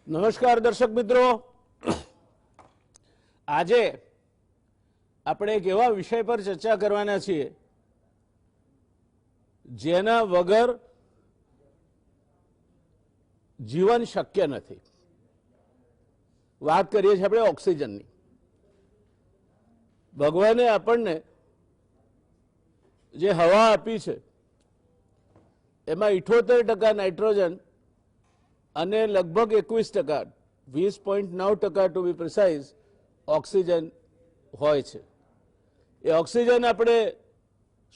નમસ્કાર દર્શક મિત્રો, આજે આપણે એક એવા વિષય પર ચર્ચા કરવાના છીએ જેના વગર જીવન શક્ય નથી. વાત કરીએ છીએ આપણે ઓક્સિજનની. ભગવાને આપણને જે હવા આપી છે એમાં 78% નાઇટ્રોજન અને લગભગ 21%, 20.9% ટુ બી પ્રિસાઇઝ, ઓક્સિજન હોય છે. એ ઓક્સિજન આપણે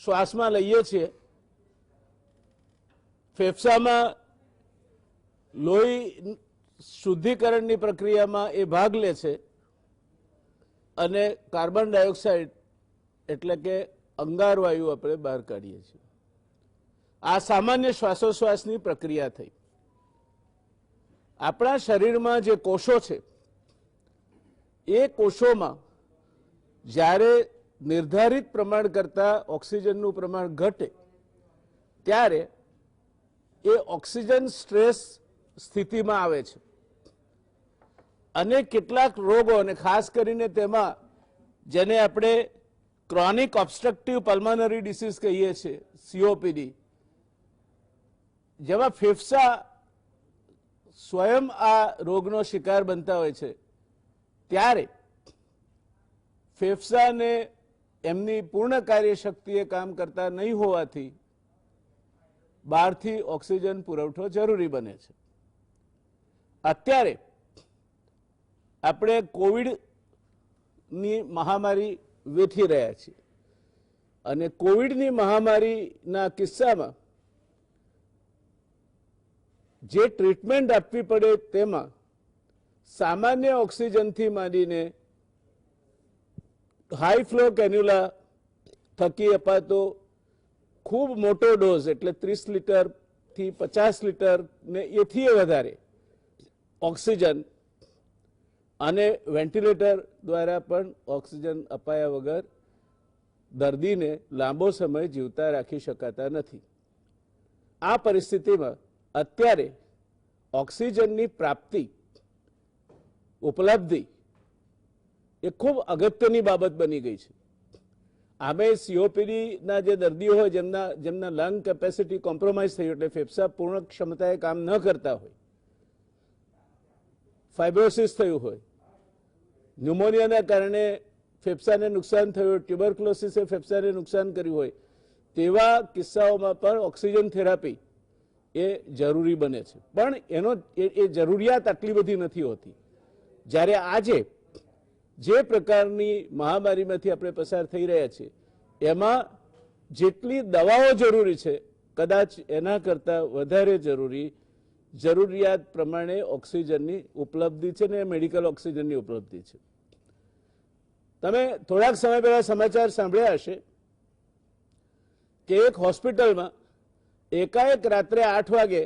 શ્વાસમાં લઈએ છીએ, ફેફસામાં લોહી શુદ્ધિકરણની પ્રક્રિયામાં એ ભાગ લે છે અને કાર્બન ડાયોક્સાઇડ એટલે કે અંગાર વાયુ આપણે બહાર કાઢીએ છીએ. આ સામાન્ય શ્વાસોશ્વાસની પ્રક્રિયા થઈ. આપણા શરીરમાં જે કોષો છે એ કોષોમાં જ્યારે નિર્ધારિત પ્રમાણ કરતાં ઓક્સિજનનું પ્રમાણ ઘટે ત્યારે એ ઓક્સિજન સ્ટ્રેસ સ્થિતિમાં આવે છે અને કેટલાક રોગો, અને ખાસ કરીને તેમાં જેને આપણે ક્રોનિક ઓબ્સ્ટ્રક્ટિવ પલ્મોનરી ડિસીઝ કહીએ છીએ, COPD, જેમાં ફેફસા સ્વયં આ રોગનો શિકાર બનતા હોય છે, ત્યારે ફેફસાને એમની પૂર્ણ કાર્યશક્તિએ કામ કરતા નહીં હોવાથી બહારથી ઓક્સિજન પુરવઠો જરૂરી બને છે. અત્યારે આપણે કોવિડની મહામારી વેઠી રહ્યા છીએ અને કોવિડની મહામારીના કિસ્સામાં જે ટ્રીટમેન્ટ આપવી પડે તેમાં સામાન્ય ઓક્સિજનથી માંડીને હાઈ ફ્લો કેન્યુલા થકી અપાતો ખૂબ મોટો ડોઝ એટલે 30 લીટરથી 50 લીટર ને એથી વધારે ઓક્સિજન અને વેન્ટિલેટર દ્વારા પણ ઓક્સિજન અપાયા વગર દર્દીને લાંબો સમય જીવતા રાખી શકાતા નથી. આ પરિસ્થિતિમાં અત્યારે ઓક્સિજનની પ્રાપ્તિ, ઉપલબ્ધિ એ ખૂબ અગત્યની બાબત બની ગઈ છે. આમે COPDના જે દર્દીઓ હોય જેમના લંગ કેપેસિટી કોમ્પ્રોમાઇઝ થઈ, એટલે ફેફસા પૂર્ણ ક્ષમતાએ કામ ન કરતા હોય, ફાઇબ્રોસિસ થયું હોય, ન્યુમોનિયાના કારણે ફેફસાને નુકસાન થયું હોય, ટ્યુબરક્લોસિસે ફેફસાને નુકસાન કર્યું હોય, તેવા કિસ્સાઓમાં પણ ઓક્સિજન થેરાપી એ જરૂરી બને છે. પણ એ જરૂરિયાત આટલી બધી નથી હોતી. જ્યારે આજે જે પ્રકારની મહામારીમાંથી આપણે પસાર થઈ રહ્યા છીએ એમાં જેટલી દવાઓ જરૂરી છે કદાચ એના કરતાં વધારે જરૂરિયાત પ્રમાણે ઓક્સિજનની ઉપલબ્ધિ છે ને મેડિકલ ઓક્સિજનની ઉપલબ્ધિ છે. તમે થોડાક સમય પહેલા સમાચાર સાંભળ્યા હશે કે એક હોસ્પિટલમાં એકાએક રાત્રે 8 વાગે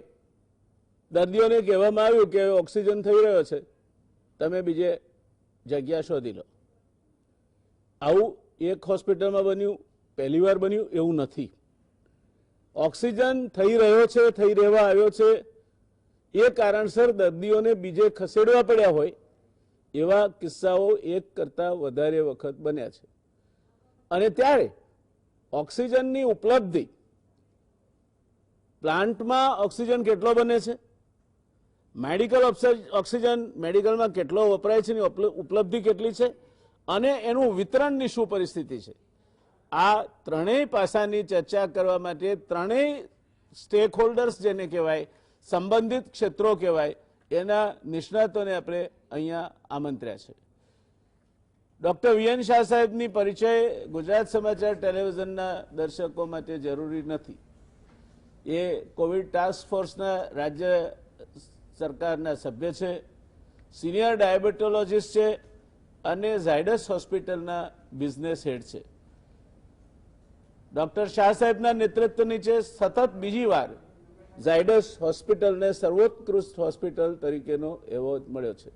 દર્દીઓને કહેવામાં આવ્યું કે ઓક્સિજન થઈ રહ્યો છે, તમે બીજે જગ્યા શોધી લો. આવું એક હોસ્પિટલમાં બન્યું, પહેલી વાર બન્યું એવું નથી. ઓક્સિજન થઈ રહ્યો છે, થઈ રહેવા આવ્યો છે, એ કારણસર દર્દીઓને બીજે ખસેડવા પડ્યા હોય એવા કિસ્સાઓ એક કરતાં વધારે વખત બન્યા છે. અને ત્યારે ઓક્સિજનની ઉપલબ્ધિ, પ્લાન્ટમાં ઓક્સિજન કેટલો બને છે, મેડિકલ ઓક્સિજન મેડિકલમાં કેટલો વપરાય છે, ઉપલબ્ધિ કેટલી છે, અને એનું વિતરણની શું પરિસ્થિતિ છે, આ ત્રણેય પાસાની ચર્ચા કરવા માટે ત્રણેય સ્ટેક હોલ્ડર્સ જેને કહેવાય, સંબંધિત ક્ષેત્રો કહેવાય, એના નિષ્ણાતોને આપણે અહીંયા આમંત્ર્યા છે. ડૉક્ટર VN શાહ સાહેબની પરિચય ગુજરાત સમાચાર ટેલિવિઝનના દર્શકો માટે જરૂરી નથી. એ કોવિડ ટાસ્ક ફોર્સના રાજ્ય સરકારના સભ્ય છે, સિનિયર ડાયાબિટોલોજીસ્ટ છે અને ઝાયડસ હોસ્પિટલના બિઝનેસ હેડ છે. ડૉક્ટર શાહ સાહેબના નેતૃત્વ નીચે સતત બીજી વાર ઝાયડસ હોસ્પિટલને સર્વોત્કૃષ્ટ હોસ્પિટલ તરીકેનો એવોર્ડ મળ્યો છે.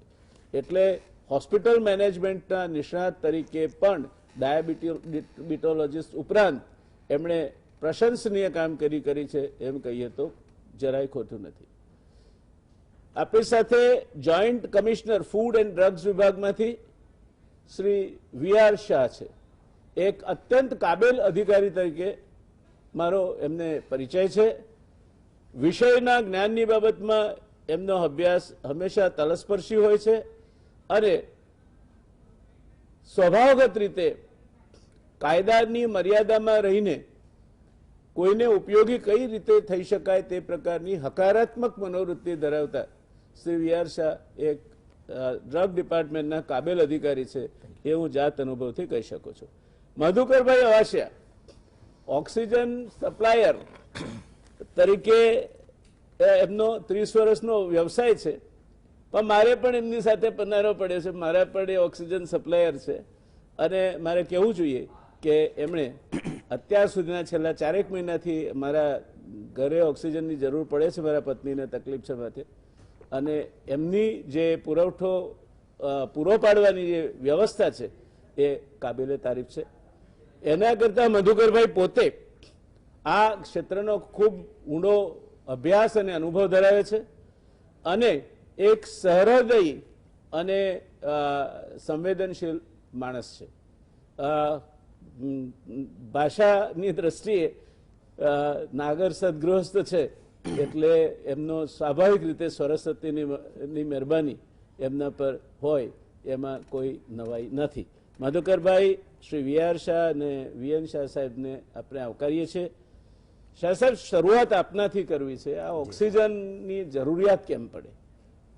એટલે હોસ્પિટલ મેનેજમેન્ટના નિષ્ણાત તરીકે પણ ડાયાબિટોલોજીસ્ટ ઉપરાંત એમણે પ્રશંસનીય કામ કરી છે એમ કહીએ તો જરાય ખોટું નથી. આપણી સાથે joint commissioner food and drugs વિભાગમાંથી શ્રી વી.આર. શાહ છે. એક અત્યંત કાબેલ અધિકારી તરીકે મારો એમને પરિચય છે. વિષયના જ્ઞાનની બાબતમાં એમનો અભ્યાસ હંમેશા તલસ્પર્શી હોય છે અને સ્વભાવગત રીતે કાયદાની મર્યાદામાં રહીને કોઈને ઉપયોગી કઈ રીતે થઈ શકાય તે પ્રકારની હકારાત્મક મનોવૃત્તિ ધરાવતા શ્રી વી.આર. શાહ એક ડ્રગ ડિપાર્ટમેન્ટના કાબેલ અધિકારી છે એ હું જાત અનુભવથી કહી શકું છું. મધુકરભાઈ અવાસિયા ઓક્સિજન સપ્લાયર તરીકે એમનો 30 વર્ષનો વ્યવસાય છે, પણ મારે પણ એમની સાથે પનારો પડ્યો છે. મારા પણ એ ઓક્સિજન સપ્લાયર છે અને મારે કહેવું જોઈએ કે એમણે અત્યાર સુધીના છેલ્લા 4 મહિનાથી મારા ઘરે ઓક્સિજનની જરૂર પડે છે, મારા પત્નીને તકલીફ છે માટે, અને એમની જે પૂરો પાડવાની જે વ્યવસ્થા છે એ કાબિલે તારીફ છે. એના કરતાં મધુકરભાઈ પોતે આ ક્ષેત્રનો ખૂબ ઊંડો અભ્યાસ અને અનુભવ ધરાવે છે અને એક સહૃદયી અને સંવેદનશીલ માણસ છે. ભાષાની દ્રષ્ટિએ નાગર સદગૃહસ્થ છે એટલે એમનો સ્વાભાવિક રીતે સરસ્વતીની મહેરબાની એમના પર હોય એમાં કોઈ નવાઈ નથી. મધુકરભાઈ, શ્રી વી.આર. શાહ અને વી.એન. શાહ સાહેબને આપણે આવકારીએ છીએ. શાહ સાહેબ, શરૂઆત આપનાથી કરવી છે. આ ઓક્સિજનની જરૂરિયાત કેમ પડે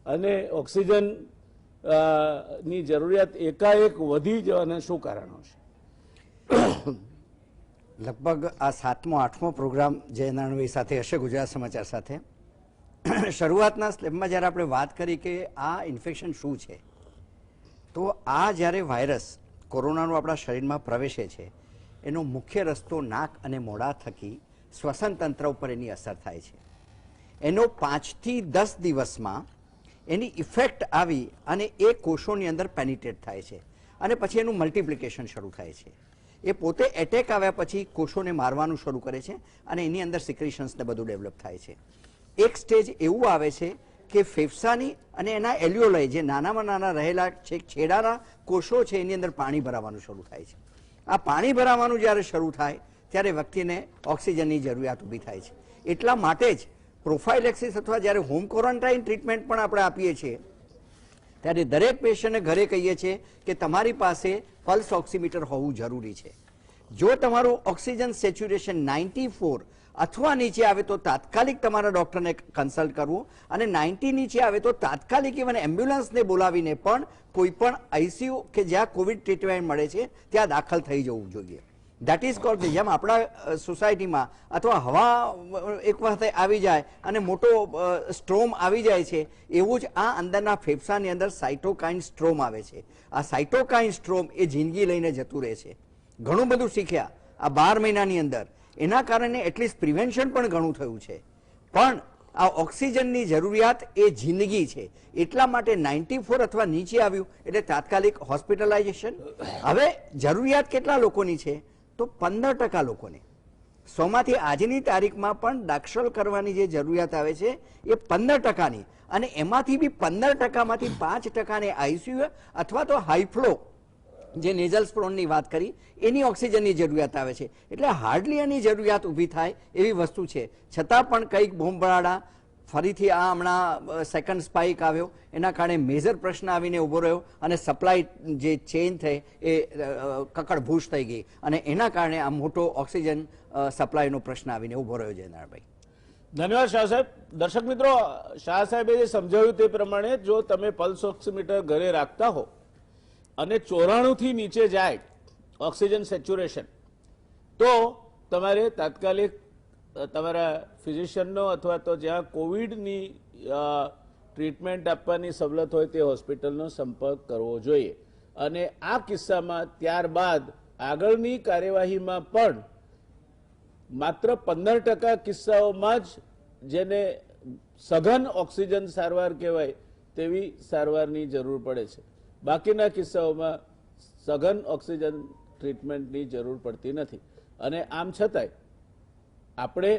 અને ઓક્સિજન ની જરૂરિયાત એકાએક વધી જવાના શું કારણો છે? લગભગ આ 7મો 8મો પ્રોગ્રામ જય નારાયણભાઈ સાથે હશે ગુજરાત સમાચાર સાથે. શરૂઆતના સ્લેબમાં જ્યારે આપણે વાત કરી કે આ ઇન્ફેક્શન શું છે, તો આ જ્યારે વાયરસ કોરોનાનો આપણા શરીરમાં પ્રવેશે છે એનો મુખ્ય રસ્તો નાક અને મોઢા થકી શ્વસન તંત્ર ઉપર એની અસર થાય છે. એનો 5 થી 10 દિવસમાં એની ઇફેક્ટ આવી અને એ કોષોની અંદર પેનિટ્રેટ થાય છે અને પછી એનું મલ્ટિપ્લિકેશન શરૂ થાય છે. એ પોતે એટેક આવ્યા પછી કોષોને મારવાનું શરૂ કરે છે અને એની અંદર સિક્રેશન્સને બધું ડેવલપ થાય છે. એક સ્ટેજ એવું આવે છે કે ફેફસાની અને એના એલ્યુઓલાઈ જે નાનામાં નાના રહેલા છેડાના કોષો છે એની અંદર પાણી ભરાવાનું શરૂ થાય છે. આ પાણી ભરાવાનું જ્યારે શરૂ થાય ત્યારે વ્યક્તિને ઓક્સિજનની જરૂરિયાત ઊભી થાય છે. એટલા માટે જ પ્રોફાઇલેક્સિસ અથવા જ્યારે હોમ ક્વોરન્ટાઇન ટ્રીટમેન્ટ પણ આપણે આપીએ છીએ ત્યારે દરેક પેશન્ટને ઘરે કહીએ છીએ કે તમારી પાસે પલ્સ ઓક્સિમીટર હોવું જરૂરી છે. જો તમારું ઓક્સિજન સેચ્યુરેશન 94 અથવા નીચે આવે તો તાત્કાલિક તમારા ડોક્ટરને કન્સલ્ટ કરવું અને 90 નીચે આવે તો તાત્કાલિક ઇવન એમ્બ્યુલન્સને બોલાવીને પણ કોઈ પણ આઈસીયુ કે જ્યાં કોવિડ ટ્રીટમેન્ટ મળે છે ત્યાં દાખલ થઈ જવું જોઈએ. દેટ ઇઝ કોલ્ડ, જેમ આપણા સોસાયટીમાં અથવા હવા એક વખતે આવી જાય અને મોટો સ્ટ્રોમ આવી જાય છે એવું જ આ અંદરના ફેફસાની અંદર સાઇટોકાઇન સ્ટ્રોમ આવે છે. આ સાઇટોકાઇન સ્ટ્રોમ એ જિંદગી લઈને જતું રહે છે. ઘણું બધું શીખ્યા આ 12 મહિનાની અંદર, એના કારણે એટલીસ્ટ પ્રિવેન્શન પણ ઘણું થયું છે. પણ આ ઓક્સિજનની જરૂરિયાત એ જિંદગી છે, એટલા માટે 94 અથવા નીચે આવ્યું એટલે તાત્કાલિક હોસ્પિટલાઇઝેશન. હવે જરૂરિયાત કેટલા લોકોની છે તો 15% લોકોને. 100 માંથી આજની તારીખમાં પણ દાખલ કરવાની જે જરૂરિયાત આવે છે એ 15%ની, અને એમાંથી બી 15% માંથી 5%ને આઈસીયુ અથવા તો હાઈફ્લો જે નેઝલ સ્પ્રોનની વાત કરી એની ઓક્સિજનની જરૂરિયાત આવે છે. એટલે હાર્ડલી એની જરૂરિયાત ઊભી થાય એવી વસ્તુ છે. છતાં પણ કંઈક બોમ્બરાડા ફરીથી આ હમણાં સેકન્ડ સ્પાઇક આવ્યો એના કારણે મેજર પ્રશ્ન આવીને ઊભો રહ્યો અને સપ્લાય જે ચેઇન થઈ એ કકડભૂસ થઈ ગઈ અને એના કારણે આ મોટો ઓક્સિજન સપ્લાયનો પ્રશ્ન આવીને ઊભો રહ્યો. જયનારાયણભાઈ, ધન્યવાદ શાહ સાહેબ. દર્શક મિત્રો, શાહ સાહેબે જે સમજાવ્યું તે પ્રમાણે જો તમે પલ્સ ઓક્સિમીટર ઘરે રાખતા હો અને 94 થી નીચે જાય ઓક્સિજન સેચ્યુરેશન તો તમારે તાત્કાલિક તમારા ફિઝિશિયનનો અથવા તો જ્યાં કોવિડની ટ્રીટમેન્ટ આપવાની સવલત હોય તે હોસ્પિટલનો સંપર્ક કરવો જોઈએ. અને આ કિસ્સામાં ત્યારબાદ આગળની કાર્યવાહીમાં પણ માત્ર 15% કિસ્સાઓમાં જ જેને સઘન ઓક્સિજન સારવાર કહેવાય તેવી સારવારની જરૂર પડે છે. બાકીના કિસ્સાઓમાં સઘન ઓક્સિજન ટ્રીટમેન્ટની જરૂર પડતી નથી. અને આમ છતાંય આપણે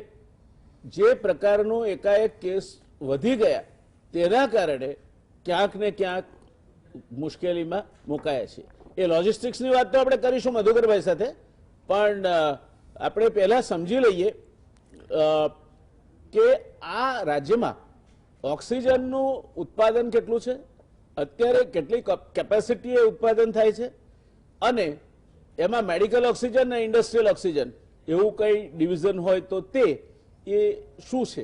જે પ્રકારનો એકાએક કેસ વધી ગયા તેના કારણે ક્યાંક ને ક્યાંક મુશ્કેલીમાં મુકાયા છે. એ લોજિસ્ટિક્સની વાત તો આપણે કરીશું મધુકરભાઈ સાથે, પણ આપણે પહેલા સમજી લઈએ કે આ રાજ્યમાં ઓક્સિજનનું ઉત્પાદન કેટલું છે, અત્યારે કેટલી કેપેસિટી એ ઉત્પાદન થાય છે, અને એમાં મેડિકલ ઓક્સિજન અને ઇન્ડસ્ટ્રીયલ ઓક્સિજન એવું કઈ ડિવિઝન હોય તો તે એ શું છે?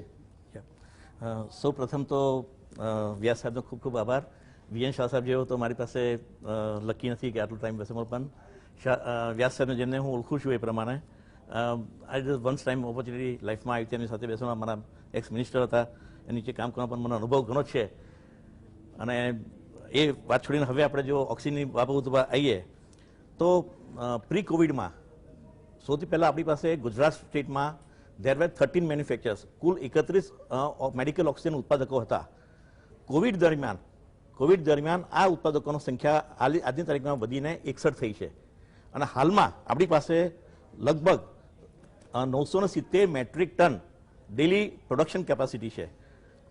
સૌ પ્રથમ તો વ્યાસ સાહેબનો ખૂબ ખૂબ આભાર. વીએન શાહ સાહેબ જેવો તો મારી પાસે લકી નથી કે આટલો ટાઈમ બેસે, પણ વ્યાસ સાહેબને જેને હું ઓળખું છું એ પ્રમાણે આઈ વન્સ ટાઈમ ઓપોર્ચ્યુનિટી લાઈફમાં આવી તેની સાથે બેસવામાં. મારા એક્સ મિનિસ્ટર હતા, એની નીચે કામ કરવાનો પણ મને અનુભવ ઘણો છે. અને એ વાત છોડીને હવે આપણે જો ઓક્સિજનની બાબત આવીએ તો પ્રી કોવિડમાં સૌથી પહેલાં આપણી પાસે ગુજરાત સ્ટેટમાં there were 13 manufacturers, cool 31 medical oxygen ઉત્પાદકો હતા. કોવિડ દરમિયાન આ ઉત્પાદકોની સંખ્યા આજની તારીખમાં વધીને 61 થઈ છે. અને હાલમાં આપણી પાસે લગભગ 970 metric ton daily production capacity છે.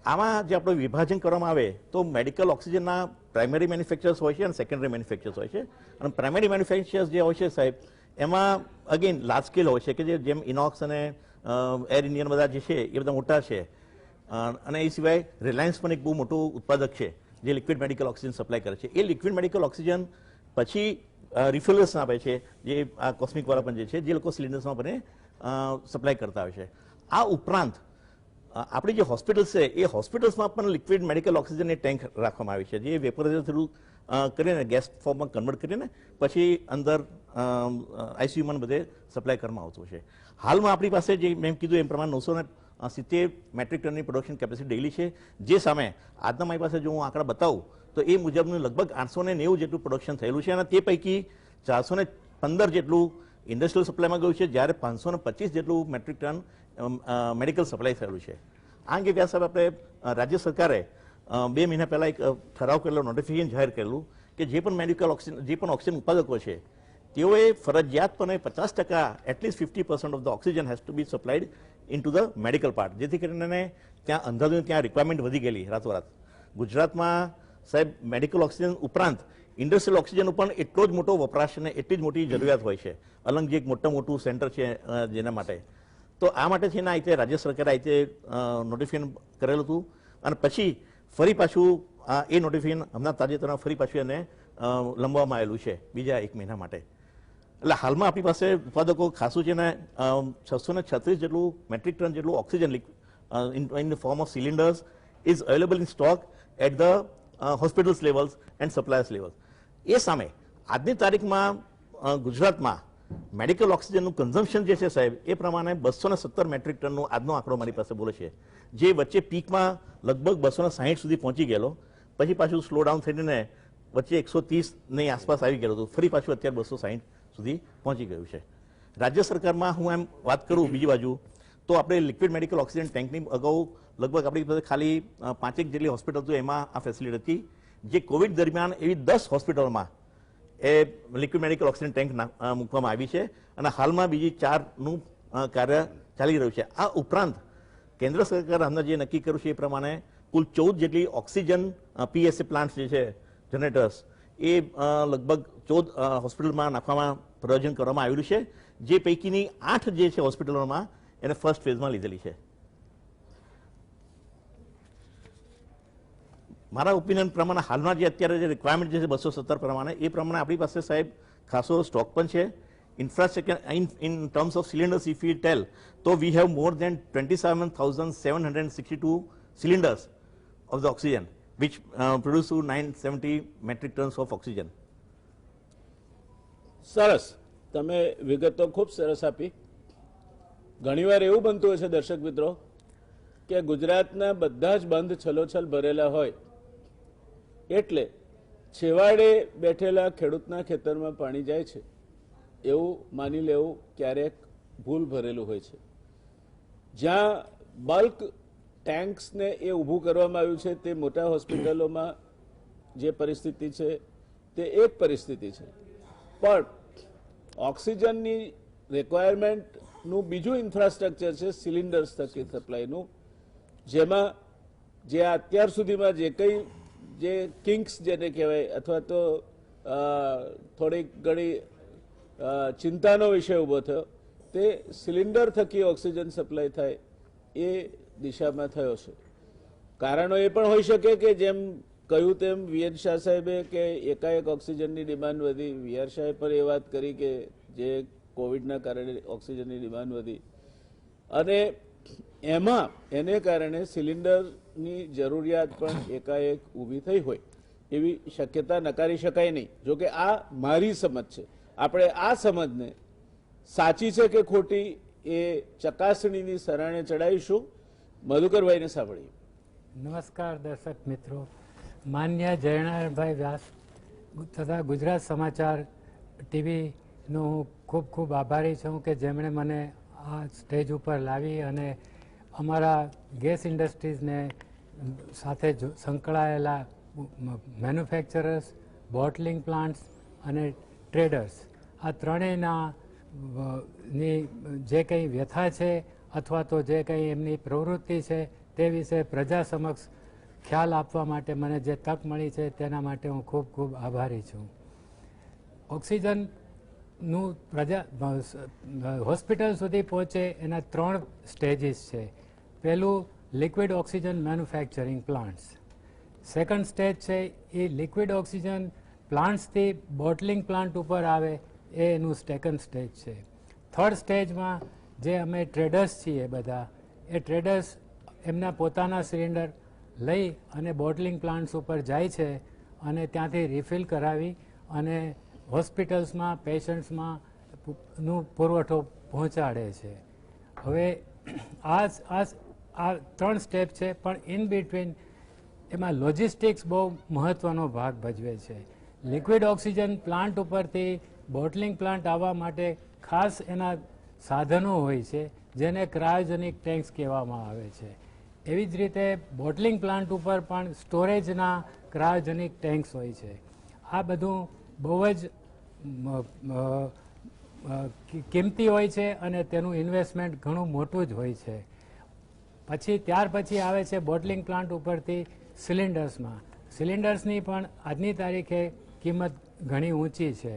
આમાં જે આપણે વિભાજન કરવામાં આવે તો મેડિકલ ઓક્સિજનના પ્રાઇમરી મેન્યુફેક્ચર્સ હોય છે અને સેકન્ડરી મેન્યુફેક્ચર્સ હોય છે. અને પ્રાઇમરી મેન્યુફેક્ચર્સ જે હોય છે સાહેબ, એમાં અગેન લાર્જ સ્કેલ હોય છે કે જેમ ઇનોક્સ અને એર ઇન્ડિયન બધા જે છે એ બધા મોટા છે. અને એ સિવાય રિલાયન્સ પણ એક બહુ મોટું ઉત્પાદક છે જે લિક્વિડ મેડિકલ ઓક્સિજન સપ્લાય કરે છે. એ લિક્વિડ મેડિકલ ઓક્સિજન પછી રિફિલર્સ આપે છે, જે આ કોસ્મિક વાળા પણ જે છે, જે લોકો સિલિન્ડર્સમાં પણ સપ્લાય કરતા હોય છે. આ ઉપરાંત આપણી જે હોસ્પિટલ્સ છે એ હોસ્પિટલ્સમાં પણ લિક્વિડ મેડિકલ ઓક્સિજનની ટેન્ક રાખવામાં આવી છે, જે વેપરાઇઝર થ્રુ કરીને ગેસ ફોર્મમાં કન્વર્ટ કરીને પછી અંદર આઈસીયુમાં બધે સપ્લાય કરવામાં આવતું છે. હાલમાં આપણી પાસે જે મેં કીધું એ પ્રમાણે 970 મેટ્રિક ટનની પ્રોડક્શન કેપેસિટી ડેલી છે. જે સામે આજના મારી પાસે જો હું આંકડા બતાવું તો એ મુજબનું લગભગ 890 જેટલું પ્રોડક્શન થયેલું છે. અને તે પૈકી 415 જેટલું ઇન્ડસ્ટ્રીયલ સપ્લાયમાં ગયું છે, જ્યારે 525 જેટલું મેટ્રિક ટન મેડિકલ સપ્લાય થયેલું છે. આ અંગે વ્યાસ સાહેબ આપણે રાજ્ય સરકારે 2 મહિના પહેલા એક ઠરાવ કરેલો, નોટિફિકેશન જાહેર કરેલું કે જે પણ મેડિકલ ઓક્સિજન ઓક્સિજન ઉત્પાદકો છે તેઓએ ફરજિયાતપણે 50% at least 50% of the oxygen has to be supplied into the medical part, જેથી કરીને ત્યાં અંધાધુંધ ત્યાં રિક્વાયરમેન્ટ વધી ગયેલી રાતોરાત. ગુજરાતમાં સાહેબ મેડિકલ ઓક્સિજન ઉપરાંત ઇન્ડસ્ટ્રીયલ ઓક્સિજનનો પણ એટલો જ મોટો વપરાશ અને એટલી જ મોટી જરૂરિયાત હોય છે. અલંગ જે એક મોટું સેન્ટર છે જેના માટે. તો આ માટે છે ને આ રીતે રાજ્ય સરકારે આ રીતે નોટિફિકેશન કરેલું હતું. અને પછી ફરી પાછું એ નોટિફિકેશન હમણાં તાજેતરમાં ફરી પાછું એને લંબાવવામાં આવેલું છે બીજા 1 મહિના માટે. એટલે હાલમાં આપણી પાસે ઉત્પાદકો ખાસું છે ને 636 જેટલું મેટ્રિક ટન જેટલું oxygen in the form of cylinders is available in stock at the hospitals levels and suppliers levels. એ સામે આજની તારીખમાં ગુજરાતમાં મેડિકલ ઓક્સિજનનું કન્ઝમ્પશન જે છે સાહેબ એ પ્રમાણે 217 મેટ્રિક ટનનો આજનો આંકડો મારી પાસે બોલે છે, જે વચ્ચે પીકમાં લગભગ 260 સુધી પહોંચી ગયેલો, પછી પાછું સ્લો ડાઉન થઈને વચ્ચે 130ની આસપાસ આવી ગયેલું હતું, ફરી પાછું અત્યારે 260 સુધી પહોંચી ગયું છે. રાજ્ય સરકારમાં હું એમ વાત કરું બીજી બાજુ તો આપણે લિક્વિડ મેડિકલ ઓક્સિજન ટેન્કની અગાઉ લગભગ આપણી પાસે ખાલી 5 જેટલી હોસ્પિટલ હતું, એમાં આ ફેસિલિટી હતી. જે કોવિડ દરમિયાન એવી 10 હોસ્પિટલમાં એ લિક્વિડ મેડિકલ ઓક્સિજન ટેન્ક મૂકવામાં આવી છે. અને હાલમાં બીજી 4નું કાર્ય ચાલી રહ્યું છે. આ ઉપરાંત કેન્દ્ર સરકાર હમણાં જે નક્કી કર્યું છે એ પ્રમાણે કુલ 14 જેટલી ઓક્સિજન પીએસએ પ્લાન્ટ જે છે જનરેટર્સ એ લગભગ 14 હોસ્પિટલમાં નાખવામાં પ્રયોજન કરવામાં આવેલું છે, જે પૈકીની 8 જે છે હોસ્પિટલોમાં એને ફર્સ્ટ ફેઝમાં લીધેલી છે. મારા ઓપિનિયન પ્રમાણે હાલમાં જે અત્યારે જે રિક્વાયરમેન્ટ જે છે 217 પ્રમાણે એ પ્રમાણે આપણી પાસે સાહેબ ખાસો સ્ટોક પણ છે. Infrastructure in terms of cylinders if you tell તો we have more than 27,762 cylinders of the oxygen which produce 970 metric tons of oxygen. સરસ, તમે વિગતો ખૂબ સરસ આપી. ઘણીવાર એવું બનતું હોય છે દર્શક મિત્રો કે ગુજરાતના બધા જ બંધ છલોછલ ભરેલા હોય એટલે છેવાડે બેઠેલા ખેડૂતના ખેતરમાં પાણી જાય છે એવું માની લેવું ક્યારેક ભૂલ ભરેલું હોય છે. જ્યાં બલ્ક ટેન્ક્સને એ ઊભું કરવામાં આવ્યું છે તે મોટા હોસ્પિટલોમાં જે પરિસ્થિતિ છે તે એક પરિસ્થિતિ છે, પણ ઓક્સિજનની રિક્વાયરમેન્ટનું બીજું ઇન્ફ્રાસ્ટ્રક્ચર છે સિલિન્ડર્સ થકી સપ્લાયનું, જેમાં જે આ અત્યાર સુધીમાં જે કિંક્સ જેને કહેવાય અથવા તો થોડીક ઘણી ચિંતાનો વિષય ઊભો થયો તે સિલિન્ડર થકી ઓક્સિજન સપ્લાય થાય એ દિશામાં થયો છે. કારણો એ પણ હોઈ શકે કે જેમ કહ્યું તેમ વીએન શાહ સાહેબે કે એકાએક ઓક્સિજનની ડિમાન્ડ વધી. વીઆર શાહે પણ એ વાત કરી કે જે કોવિડના કારણે ઓક્સિજનની ડિમાન્ડ વધી અને એમાં એને કારણે સિલિન્ડરની જરૂરિયાત પણ એકાએક ઊભી થઈ હોય એવી શક્યતા નકારી શકાય નહીં. જોકે આ મારી સમજ છે. આપણે આ સમજને સાચી છે કે ખોટી એ ચકાસણીની સરાણે ચડાવીશું. મધુકરભાઈને સાંભળીએ. નમસ્કાર દર્શક મિત્રો, માન્ય જયનારાયણભાઈ વ્યાસ તથા ગુજરાત સમાચાર ટીવીનો હું ખૂબ ખૂબ આભારી છું કે જેમણે મને આ સ્ટેજ ઉપર લાવી અને અમારા ગેસ ઇન્ડસ્ટ્રીઝને સાથે સંકળાયેલા મેન્યુફેક્ચરર્સ, બોટલિંગ પ્લાન્ટ્સ અને ટ્રેડર્સ આ ત્રણેયના ની જે કંઈ વ્યથા છે અથવા તો જે કંઈ એમની પ્રવૃત્તિ છે તે વિશે પ્રજા સમક્ષ ખ્યાલ આપવા માટે મને જે તક મળી છે તેના માટે હું ખૂબ ખૂબ આભારી છું. ઓક્સિજનનું હોસ્પિટલ સુધી પહોંચે એના 3 સ્ટેજીસ છે. પહેલું liquid oxygen manufacturing plants. Second stage છે એ લિક્વિડ ઓક્સિજન પ્લાન્ટ્સથી બોટલિંગ પ્લાન્ટ ઉપર આવે એ એનું સેકન્ડ સ્ટેજ છે. થર્ડ સ્ટેજમાં જે અમે ટ્રેડર્સ છીએ બધા એ ટ્રેડર્સ એમના પોતાના સિલિન્ડર લઈ અને બોટલિંગ પ્લાન્ટ્સ ઉપર જાય છે અને ત્યાંથી રિફિલ કરાવી અને હોસ્પિટલ્સમાં પેશન્ટ્સમાં નું પુરવઠો પહોંચાડે છે. હવે આ 3 સ્ટેપ છે પણ ઇન બિટવીન એમાં લોજિસ્ટિક્સ બહુ મહત્ત્વનો ભાગ ભજવે છે. લિક્વિડ ઓક્સિજન પ્લાન્ટ ઉપરથી બોટલિંગ પ્લાન્ટ આવવા માટે ખાસ એના સાધનો હોય છે જેને ક્રાયોજેનિક ટેન્ક્સ કહેવામાં આવે છે. એવી જ રીતે બોટલિંગ પ્લાન્ટ ઉપર પણ સ્ટોરેજના ક્રાયોજેનિક ટેન્ક્સ હોય છે. આ બધું બહુ જ કિંમતી હોય છે અને તેનું ઇન્વેસ્ટમેન્ટ ઘણું મોટું જ હોય છે. ત્યાર પછી આવે છે બોટલિંગ પ્લાન્ટ ઉપરથી સિલિન્ડર્સમાં. સિલિન્ડર્સની પણ આજની તારીખે કિંમત ઘણી ઊંચી છે.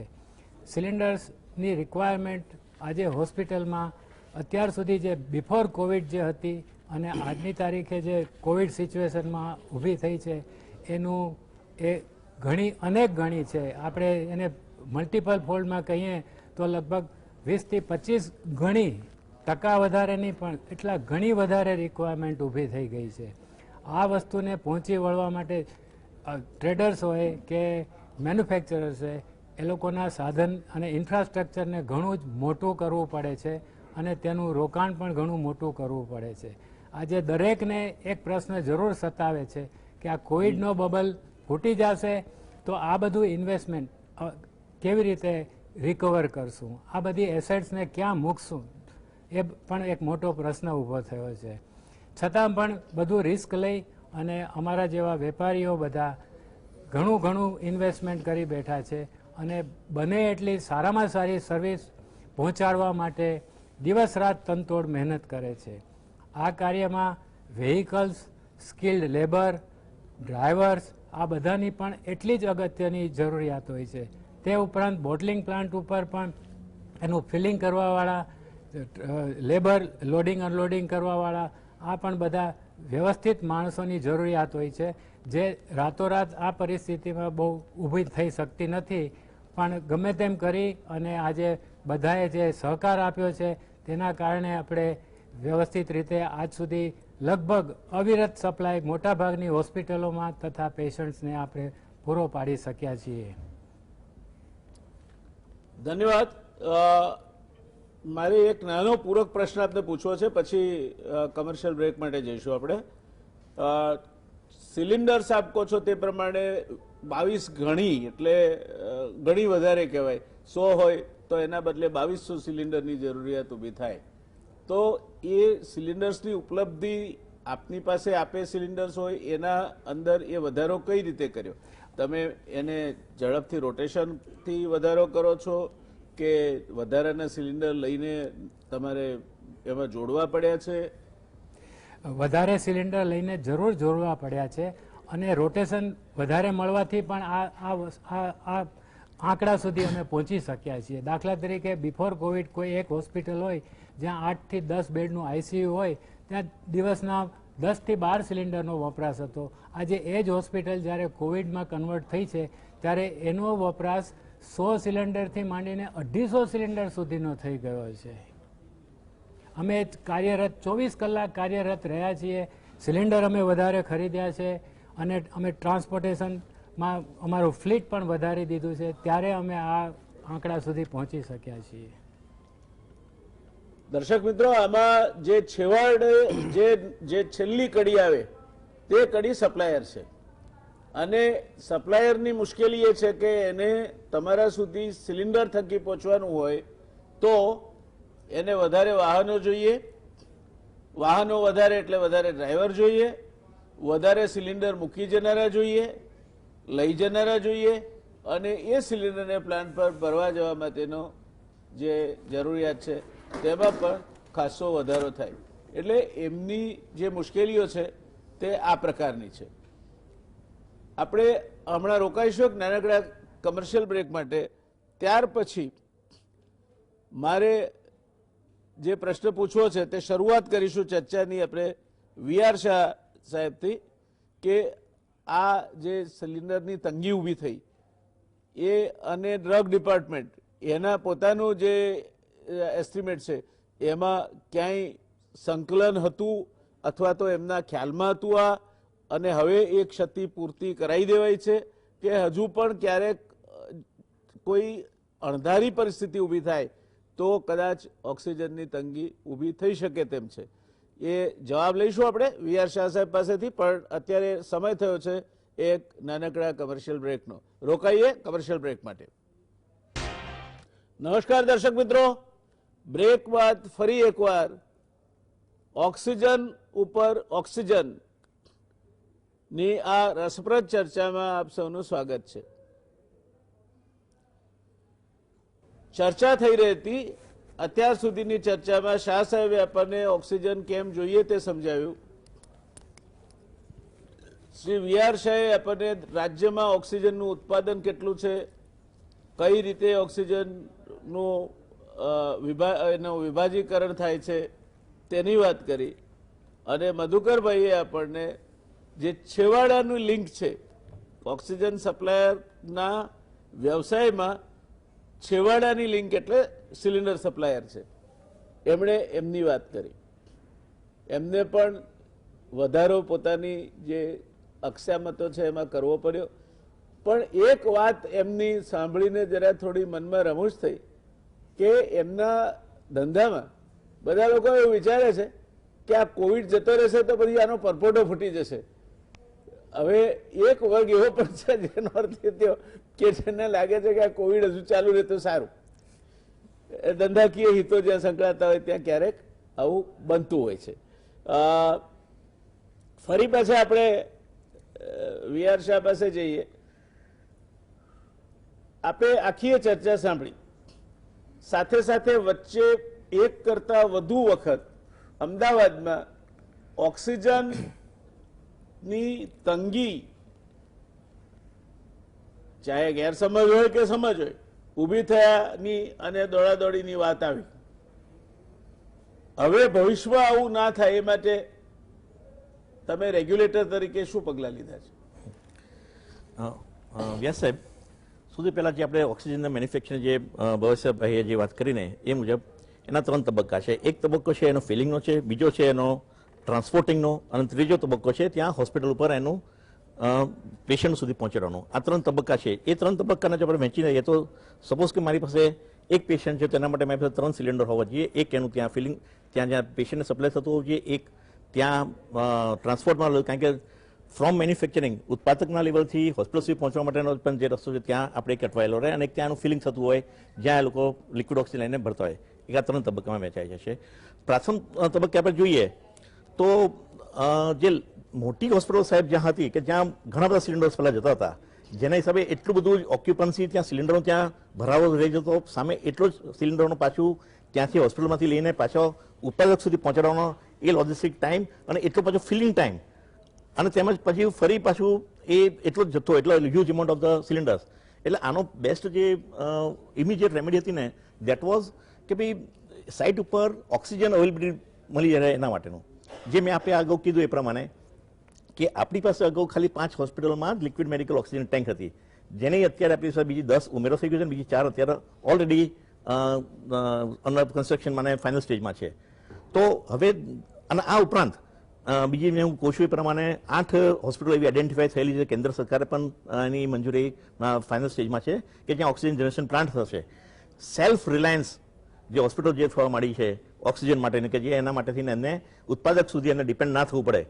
સિલિન્ડર્સની રિક્વાયરમેન્ટ આજે હોસ્પિટલમાં અત્યાર સુધી જે બિફોર કોવિડ જે હતી અને આજની તારીખે જે કોવિડ સિચ્યુએશનમાં ઊભી થઈ છે એનું એ અનેક ગણી છે. આપણે એને મલ્ટિપલ ફોલ્ડમાં કહીએ તો લગભગ 20 થી 25 ગણી ટકા વધારેની પણ એટલા ઘણી વધારે રિક્વાયરમેન્ટ ઊભી થઈ ગઈ છે. આ વસ્તુને પહોંચી વળવા માટે ટ્રેડર્સ હોય કે મેન્યુફેક્ચરર્સ હોય એ લોકોના સાધન અને ઇન્ફ્રાસ્ટ્રક્ચરને ઘણું જ મોટું કરવું પડે છે અને તેનું રોકાણ પણ ઘણું મોટું કરવું પડે છે. આજે દરેકને એક પ્રશ્ન જરૂર સતાવે છે કે આ કોવિડનો બબલ ફૂટી જશે તો આ બધું ઇન્વેસ્ટમેન્ટ કેવી રીતે રિકવર કરશું, આ બધી એસેટ્સને ક્યાં મૂકશું, એ પણ એક મોટો પ્રશ્ન ઊભો થયો છે. છતાં પણ બધું રિસ્ક લઈ અને અમારા જેવા વેપારીઓ બધા ઘણું ઇન્વેસ્ટમેન્ટ કરી બેઠા છે અને બને એટલી સારામાં સારી સર્વિસ પહોંચાડવા માટે દિવસ રાત તનતોડ મહેનત કરે છે. આ કાર્યમાં વેહિકલ્સ, સ્કિલ્ડ લેબર, ડ્રાઈવર્સ આ બધાની પણ એટલી જ અગત્યની જરૂરિયાત હોય છે. તે ઉપરાંત બોટલિંગ પ્લાન્ટ ઉપર પણ એનું ફિલિંગ કરવાવાળા લેબર, લોડિંગ અનલોડિંગ કરવાવાળા આ પણ બધા વ્યવસ્થિત માણસોની જરૂરિયાત હોય છે જે રાતોરાત આ પરિસ્થિતિમાં બહુ ઊભી થઈ શકતી નથી. પણ ગમે તેમ કરી અને આજે બધાએ જે સહકાર આપ્યો છે તેના કારણે આપણે વ્યવસ્થિત રીતે આજ સુધી લગભગ અવિરત સપ્લાય મોટાભાગની હોસ્પિટલોમાં તથા પેશન્ટ્સને આપણે પૂરો પાડી શક્યા છીએ. ધન્યવાદ. મારે એક નાનો પૂરક પ્રશ્ન આપને પૂછવો છે, પછી કમર્શિયલ બ્રેક માટે જઈશું આપણે. સિલિન્ડર્સ આપ કહો છો તે પ્રમાણે 22 ગણી એટલે ઘણી વધારે કહેવાય. 100 હોય તો એના બદલે 2200 સિલિન્ડરની જરૂરિયાત ઊભી થાય. તો એ સિલિન્ડર્સની ઉપલબ્ધિ આપની પાસે આપે સિલિન્ડર્સ હોય એના અંદર એ વધારો કઈ રીતે કર્યો? તમે એને ઝડપથી રોટેશનથી વધારો કરો છો કે વધારાના સિલિન્ડર લઈને તમારે એમાં જોડવા પડ્યા છે? વધારે સિલિન્ડર લઈને જરૂર જોડવા પડ્યા છે અને રોટેશન વધારે મળવાથી પણ આ આંકડા સુધી અમે પહોંચી શક્યા છીએ. દાખલા તરીકે બિફોર કોવિડ કોઈ એક હોસ્પિટલ હોય જ્યાં 8 થી 10 બેડનું આઈસીયુ હોય ત્યાં દિવસના 10 થી 12 સિલિન્ડરનો વપરાશ હતો. આજે એ જ હોસ્પિટલ જ્યારે કોવિડમાં કન્વર્ટ થઈ છે ત્યારે એનો વપરાશ 100 સિલિન્ડરથી માંડીને 250 સિલિન્ડર સુધીનો થઈ ગયો છે. અમે કાર્યરત 24 કલાક કાર્યરત રહ્યા છીએ. સિલિન્ડર અમે વધારે ખરીદ્યા છે અને અમે ટ્રાન્સપોર્ટેશનમાં અમારું ફ્લીટ પણ વધારી દીધું છે. ત્યારે અમે આ આંકડા સુધી પહોંચી શક્યા છીએ. દર્શક મિત્રો, આમાં જે છેવાડે જે છેલ્લી કડી આવે તે કડી સપ્લાયર છે અને સપ્લાયરની મુશ્કેલી એ છે કે એને તમારા સુધી સિલિન્ડર થકી પહોંચવાનું હોય તો એને વધારે વાહનો જોઈએ, વાહનો વધારે એટલે વધારે ડ્રાઈવર જોઈએ, વધારે સિલિન્ડર મૂકી જનારા જોઈએ, લઈ જનારા જોઈએ અને એ સિલિન્ડરને પ્લાન્ટ પર ભરવા જવા માટેનો જે જરૂરિયાત છે તેમાં પણ ખાસો વધારો થાય. એટલે એમની જે મુશ્કેલીઓ છે તે આ પ્રકારની છે. આપણે હમણાં રોકાઈશું એક નાનકડા કમર્શિયલ બ્રેક માટે. ત્યાર પછી મારે જે પ્રશ્ન પૂછવો છે તે શરૂઆત કરીશું ચર્ચાની આપણે વીઆર શાહ સાહેબથી કે આ જે સિલિન્ડરની તંગી ઊભી થઈ એ અને ડ્રગ ડિપાર્ટમેન્ટ એના પોતાનું જે એસ્ટિમેટ છે એમાં ક્યાંય સંકલન હતું અથવા તો એમના ખ્યાલમાં હતું આ અને હવે એ ક્ષતિ પૂર્તિ કરાવી દેવાય છે કે હજુ પણ ક્યારેક કોઈ અણધારી પરિસ્થિતિ ઊભી થાય તો કદાચ ઓક્સિજનની તંગી ઊભી થઈ શકે તેમ છે. એ જવાબ લઈશું આપણે વીઆર શાહ સાહેબ પાસેથી. પણ અત્યારે સમય થયો છે એક નાનકડા કમર્શિયલ બ્રેકનો. રોકાઈએ કમર્શિયલ બ્રેક માટે. નમસ્કાર દર્શક મિત્રો, બ્રેક બાદ ફરી એકવાર ઓક્સિજન ઉપર ઓક્સિજન ની આ રસપ્રદ ચર્ચામાં આપ સૌનું સ્વાગત છે. ચર્ચા થઈ રહી હતી. અત્યાર સુધીની ચર્ચામાં શાહ સાહેબે આપણને ઓક્સિજન કેમ જોઈએ તે સમજાવ્યું. શ્રી વીઆર શાહે આપણને રાજ્યમાં ઓક્સિજનનું ઉત્પાદન કેટલું છે, કઈ રીતે ઓક્સિજનનું વિભાજીકરણ થાય છે તેની વાત કરી અને મધુકરભાઈએ આપણને જે છેવાડાનું લિંક છે ઓક્સિજન સપ્લાયરના વ્યવસાયમાં છેવાડાની લિંક એટલે સિલિન્ડર સપ્લાયર છે. એમણે એમની વાત કરી. એમને પણ વધારો પોતાની જે અક્ષામતો છે એમાં કરવો પડ્યો. પણ એક વાત એમની સાંભળીને જરા થોડી મનમાં રમૂજ થઈ કે એમના ધંધામાં બધા લોકો એવું વિચારે છે કે આ કોવિડ જતો રહેશે તો પછી આનો પરપોટો ફૂટી જશે. હવે એક વર્ગ એવો પણ છે જેનો અર્થ એ થયો કે જેને લાગે છે કે આ કોવિડ હજુ ચાલુ રહે તો સારું. ધંધાકીય હિતો જ્યાં સંકળાતા હોય ત્યાં ક્યારેક આવું બનતું હોય છે. ફરી પાછા આપણે વીઆર શાહ પાસે જઈએ. આપણે આખી ચર્ચા સાંભળી. સાથે સાથે વચ્ચે એક કરતા વધુ વખત અમદાવાદમાં ઓક્સિજનની તંગી ચાહે ગેરસમજ હોય કે સમજ હોય ઊભી થયાની અને દોડાદોડીની વાત આવી. હવે ભવિષ્યમાં આવું ના થાય એ માટે તમે રેગ્યુલેટર તરીકે શું પગલાં લીધા છે? વ્યાસ સાહેબ, સૌથી પહેલાં જે આપણે ઓક્સિજનના મેન્યુફેક્ચરિંગ જે ભવિષ્યભાઈએ જે વાત કરીને એ મુજબ એના 3 તબક્કા છે. એક તબક્કો છે એનો ફિલિંગનો છે, બીજો છે એનો ટ્રાન્સપોર્ટિંગનો અને ત્રીજો તબક્કો છે ત્યાં હોસ્પિટલ ઉપર એનું પેશન્ટ સુધી પહોંચાડવાનું. આ 3 તબક્કા છે. એ 3 તબક્કાને જો આપણે વહેંચી લઈએ તો સપોઝ કે મારી પાસે એક પેશન્ટ છે તેના માટે મારી પાસે 3 સિલિન્ડર હોવા જોઈએ. એક એનું ત્યાં ફિલિંગ ત્યાં જ્યાં પેશન્ટને સપ્લાય થતું હોવું જોઈએ, એક ત્યાં ટ્રાન્સપોર્ટમાં, કારણ કે ફ્રોમ મેન્યુફેક્ચરિંગ ઉત્પાદકના લેવલથી હોસ્પિટલ સુધી પહોંચવા માટેનો પણ જે રસ્તો છે ત્યાં આપણે એક અટવાયેલો રહે અને ત્યાંનું ફિલિંગ થતું હોય જ્યાં એ લોકો લિક્વિડ ઓક્સિજન લઈને ભરતા હોય. એક આ 3 તબક્કામાં વહેંચાઈ જશે. પ્રથમ તબક્કે આપણે જોઈએ તો જે મોટી હોસ્પિટલ સાહેબ જ્યાં હતી કે જ્યાં ઘણા બધા સિલિન્ડર્સ પહેલાં જતા હતા, જેના હિસાબે એટલું બધું ઓક્યુપન્સી ત્યાં સિલિન્ડરો ત્યાં ભરાવો રહી જતો, સામે એટલો જ સિલિન્ડરનો પાછું ત્યાંથી હોસ્પિટલમાંથી લઈને પાછો ઉત્પાદક સુધી પહોંચાડવાનો એ લોજિસ્ટિક ટાઈમ અને એટલો પાછો ફિલિંગ ટાઈમ અને તેમજ પછી ફરી પાછું એ એટલો જ જથ્થો એટલો huge amount of the cylinders. એટલે આનો બેસ્ટ જે ઇમિડિયેટ રેમેડી હતી ને દેટ વોઝ કે ભાઈ સાઇટ ઉપર ઓક્સિજન અવેલેબિલિટી મળી રહે એના માટેનું. જે મેં આપણે અગાઉ કીધું એ પ્રમાણે કે આપણી પાસે અગાઉ ખાલી 5 હોસ્પિટલમાં લિક્વિડ મેડિકલ ઓક્સિજન ટેન્ક હતી, જેની અત્યારે આપણી પાસે બીજી 10 ઉમેરો થઈ ગયો છે, બીજી 4 અત્યારે ઓલરેડી અંડર કન્સ્ટ્રક્શન મને ફાઇનલ સ્ટેજમાં છે. તો હવે અને આ ઉપરાંત બીજી મેં હું કહું છું એ પ્રમાણે 8 હોસ્પિટલો એવી આઈડેન્ટિફાઈ થયેલી છે, કેન્દ્ર સરકારે પણ એની મંજૂરી ફાઇનલ સ્ટેજમાં છે કે જ્યાં ઓક્સિજન જનરેશન પ્લાન્ટ થશે. સેલ્ફ રિલાયન્સ જે હોસ્પિટલ જે થવા માંડી છે ઓક્સિજન માટેની, કે જે એના માટેથી એમને ઉત્પાદક સુધી એને ડિપેન્ડ ના થવું પડે,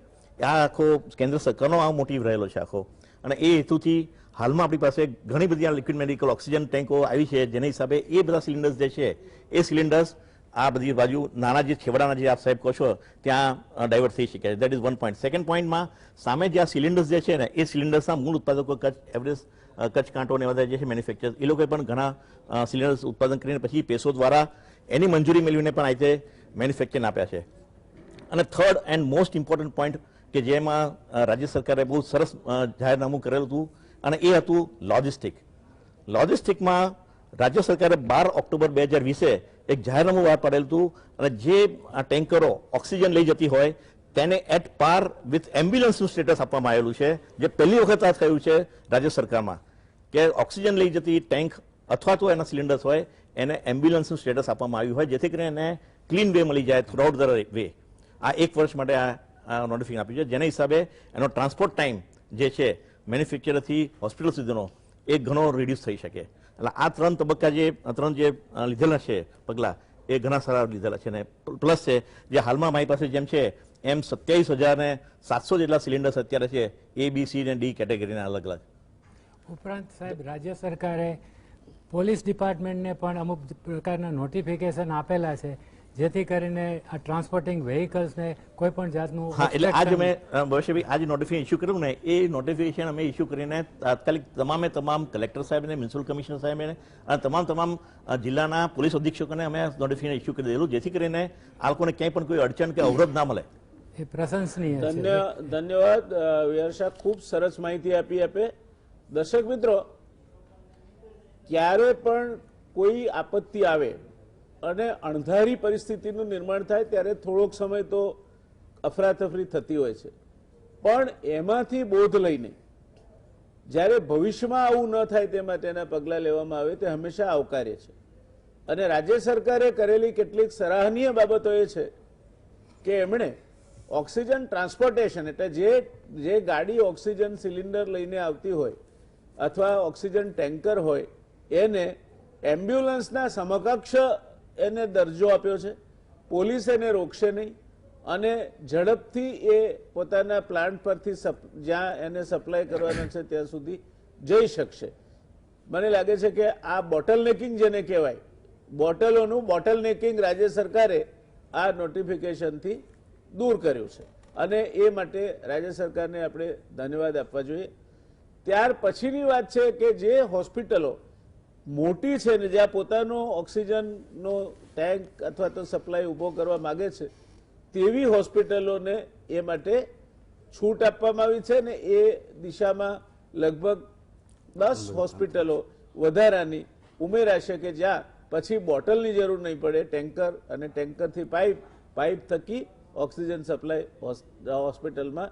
આ આખો કેન્દ્ર સરકારનો આ મોટિવ રહેલો છે આખો. અને એ હેતુથી હાલમાં આપણી પાસે ઘણી બધી લિક્વિડ મેડિકલ ઓક્સિજન ટેન્કો આવી છે, જેના હિસાબે એ બધા સિલિન્ડર્સ જે છે એ સિલિન્ડર્સ આ બધી બાજુ નાના જે છેવાડાના જે આપ સાહેબ કહો છો ત્યાં ડાયવર્ટ થઈ શકે છે. That is one point. Second પોઈન્ટમાં સામે જે આ સિલિન્ડર્સ જે છે ને એ સિલિન્ડર્સના મૂળ ઉત્પાદકો કચ્છ કાંટો ને બધા જે છે મેન્યુફેક્ચર, એ લોકોએ પણ ઘણા સિલિન્ડર્સ ઉત્પાદન કરીને પછી પેસો દ્વારા એની મંજૂરી મેળવીને પણ આ રીતે મેન્યુફેક્ચર આપ્યા છે. અને third and most important point કે જેમાં રાજ્ય સરકારે બહુ સરસ જાહેરનામું કરેલું હતું અને એ હતું લોજિસ્ટિક. લોજિસ્ટિકમાં રાજ્ય સરકારે 12 ઓક્ટોબર 2020 એક જાહેરનામું બહાર પાડેલું હતું અને જે આ ટેન્કરો ઓક્સિજન લઈ જતી હોય તેને એટ પાર વિથ એમ્બ્યુલન્સનું સ્ટેટસ આપવામાં આવેલું છે, જે પહેલી વખત આ થયું છે રાજ્ય સરકારમાં કે ઓક્સિજન લઈ જતી ટેન્ક અથવા તો એના સિલિન્ડર્સ હોય એને એમ્બ્યુલન્સનું સ્ટેટસ આપવામાં આવ્યું હોય, જેથી કરીને એને ક્લીન વે મળી જાય થ્રુઆઉટ ધ વે. આ 1 વર્ષ માટે આ નોટિફિકેશન આપ્યું છે, જેના હિસાબે એનો ટ્રાન્સપોર્ટ ટાઈમ જે છે મેન્યુફેક્ચરથી હોસ્પિટલ સુધીનો એ ઘણો રિડ્યુસ થઈ શકે. એટલે આ 3 તબક્કા જે લીધેલા છે પગલાં એ ઘણા સારા લીધેલા છે. અને પ્લસ છે જે હાલમાં મારી પાસે જેમ છે એમ 27,700 જેટલા સિલિન્ડર્સ અત્યારે છે A, B, C અને D કેટેગરીના અલગ અલગ. ઉપરાંત સાહેબ રાજ્ય સરકારે પોલીસ ડિપાર્ટમેન્ટને પણ અમુક પ્રકારના નોટિફિકેશન આપેલા છે, જેથી કરીને આ ટ્રાન્સપોર્ટિંગ વ્હીકલ્સને કોઈ પણ જાતનું હા, એટલે આજે મેં ભવિષ્યભાઈ આજે નોટિફિકેશન ઇસ્યુ કર્યું ને એ નોટિફિકેશન અમે ઇસ્યુ કરીને તાત્કાલિક તમામ કલેક્ટર સાહેબને, મ્યુનિસિપલ કમિશનર સાહેબને અને તમામ જિલ્લાના પોલીસ અધિક્ષકોને અમે નોટિફિકેશન ઇસ્યુ કરી દેલું, જેથી કરીને આ લોકોને ક્યાંય પણ કોઈ અડચણ કે અવરોધ ના મળે. એ પ્રશંસનીય છે. ધન્યવાદ વિહાર સાહેબ, ખૂબ સરસ માહિતી આપી આપે. દર્શક મિત્રો, ક્યારે પણ કોઈ આપત્તિ આવે અને અણધારી પરિસ્થિતિનું નિર્માણ થાય ત્યારે થોડોક સમય તો અફરાતફરી થતી હોય છે, પણ એમાંથી બોધ લઈને જ્યારે ભવિષ્યમાં આવું ન થાય તે માટેના પગલાં લેવામાં આવે તે હંમેશા આવકાર્ય છે. અને રાજ્ય સરકારે કરેલી કેટલીક સરાહનીય બાબતો એ છે કે એમણે ઓક્સિજન ટ્રાન્સપોર્ટેશન એટલે જે ગાડી ઓક્સિજન સિલિન્ડર લઈને આવતી હોય અથવા ઓક્સિજન ટેન્કર હોય એને એમ્બ્યુલન્સના સમકક્ષ એને દરજ્જો આપ્યો છે. પોલીસ એને રોકશે નહીં અને ઝડપથી એ પોતાના પ્લાન્ટ પરથી જ્યાં એને સપ્લાય કરવાના છે ત્યાં સુધી જઈ શકશે. મને લાગે છે કે આ બોટલ નેકિંગ જેને કહેવાય, બોટલોનું બોટલ નેકિંગ રાજ્ય સરકારે આ નોટિફિકેશનથી દૂર કર્યું છે અને એ માટે રાજ્ય સરકારને આપણે ધન્યવાદ આપવા જોઈએ. ત્યાર પછીની વાત છે કે જે હોસ્પિટલો મોટી છે ને જ્યાં પોતાનો ઓક્સિજનનો ટેન્ક અથવા તો સપ્લાય ઊભો કરવા માગે છે તેવી હોસ્પિટલોને એ માટે છૂટ આપવામાં આવી છે ને એ દિશામાં લગભગ 10 હોસ્પિટલો વધારાની ઉમેરાશે કે જ્યાં પછી બોટલની જરૂર નહીં પડે, ટેન્કર અને ટેન્કરથી પાઇપ થકી ઓક્સિજન સપ્લાય હોસ્પિટલમાં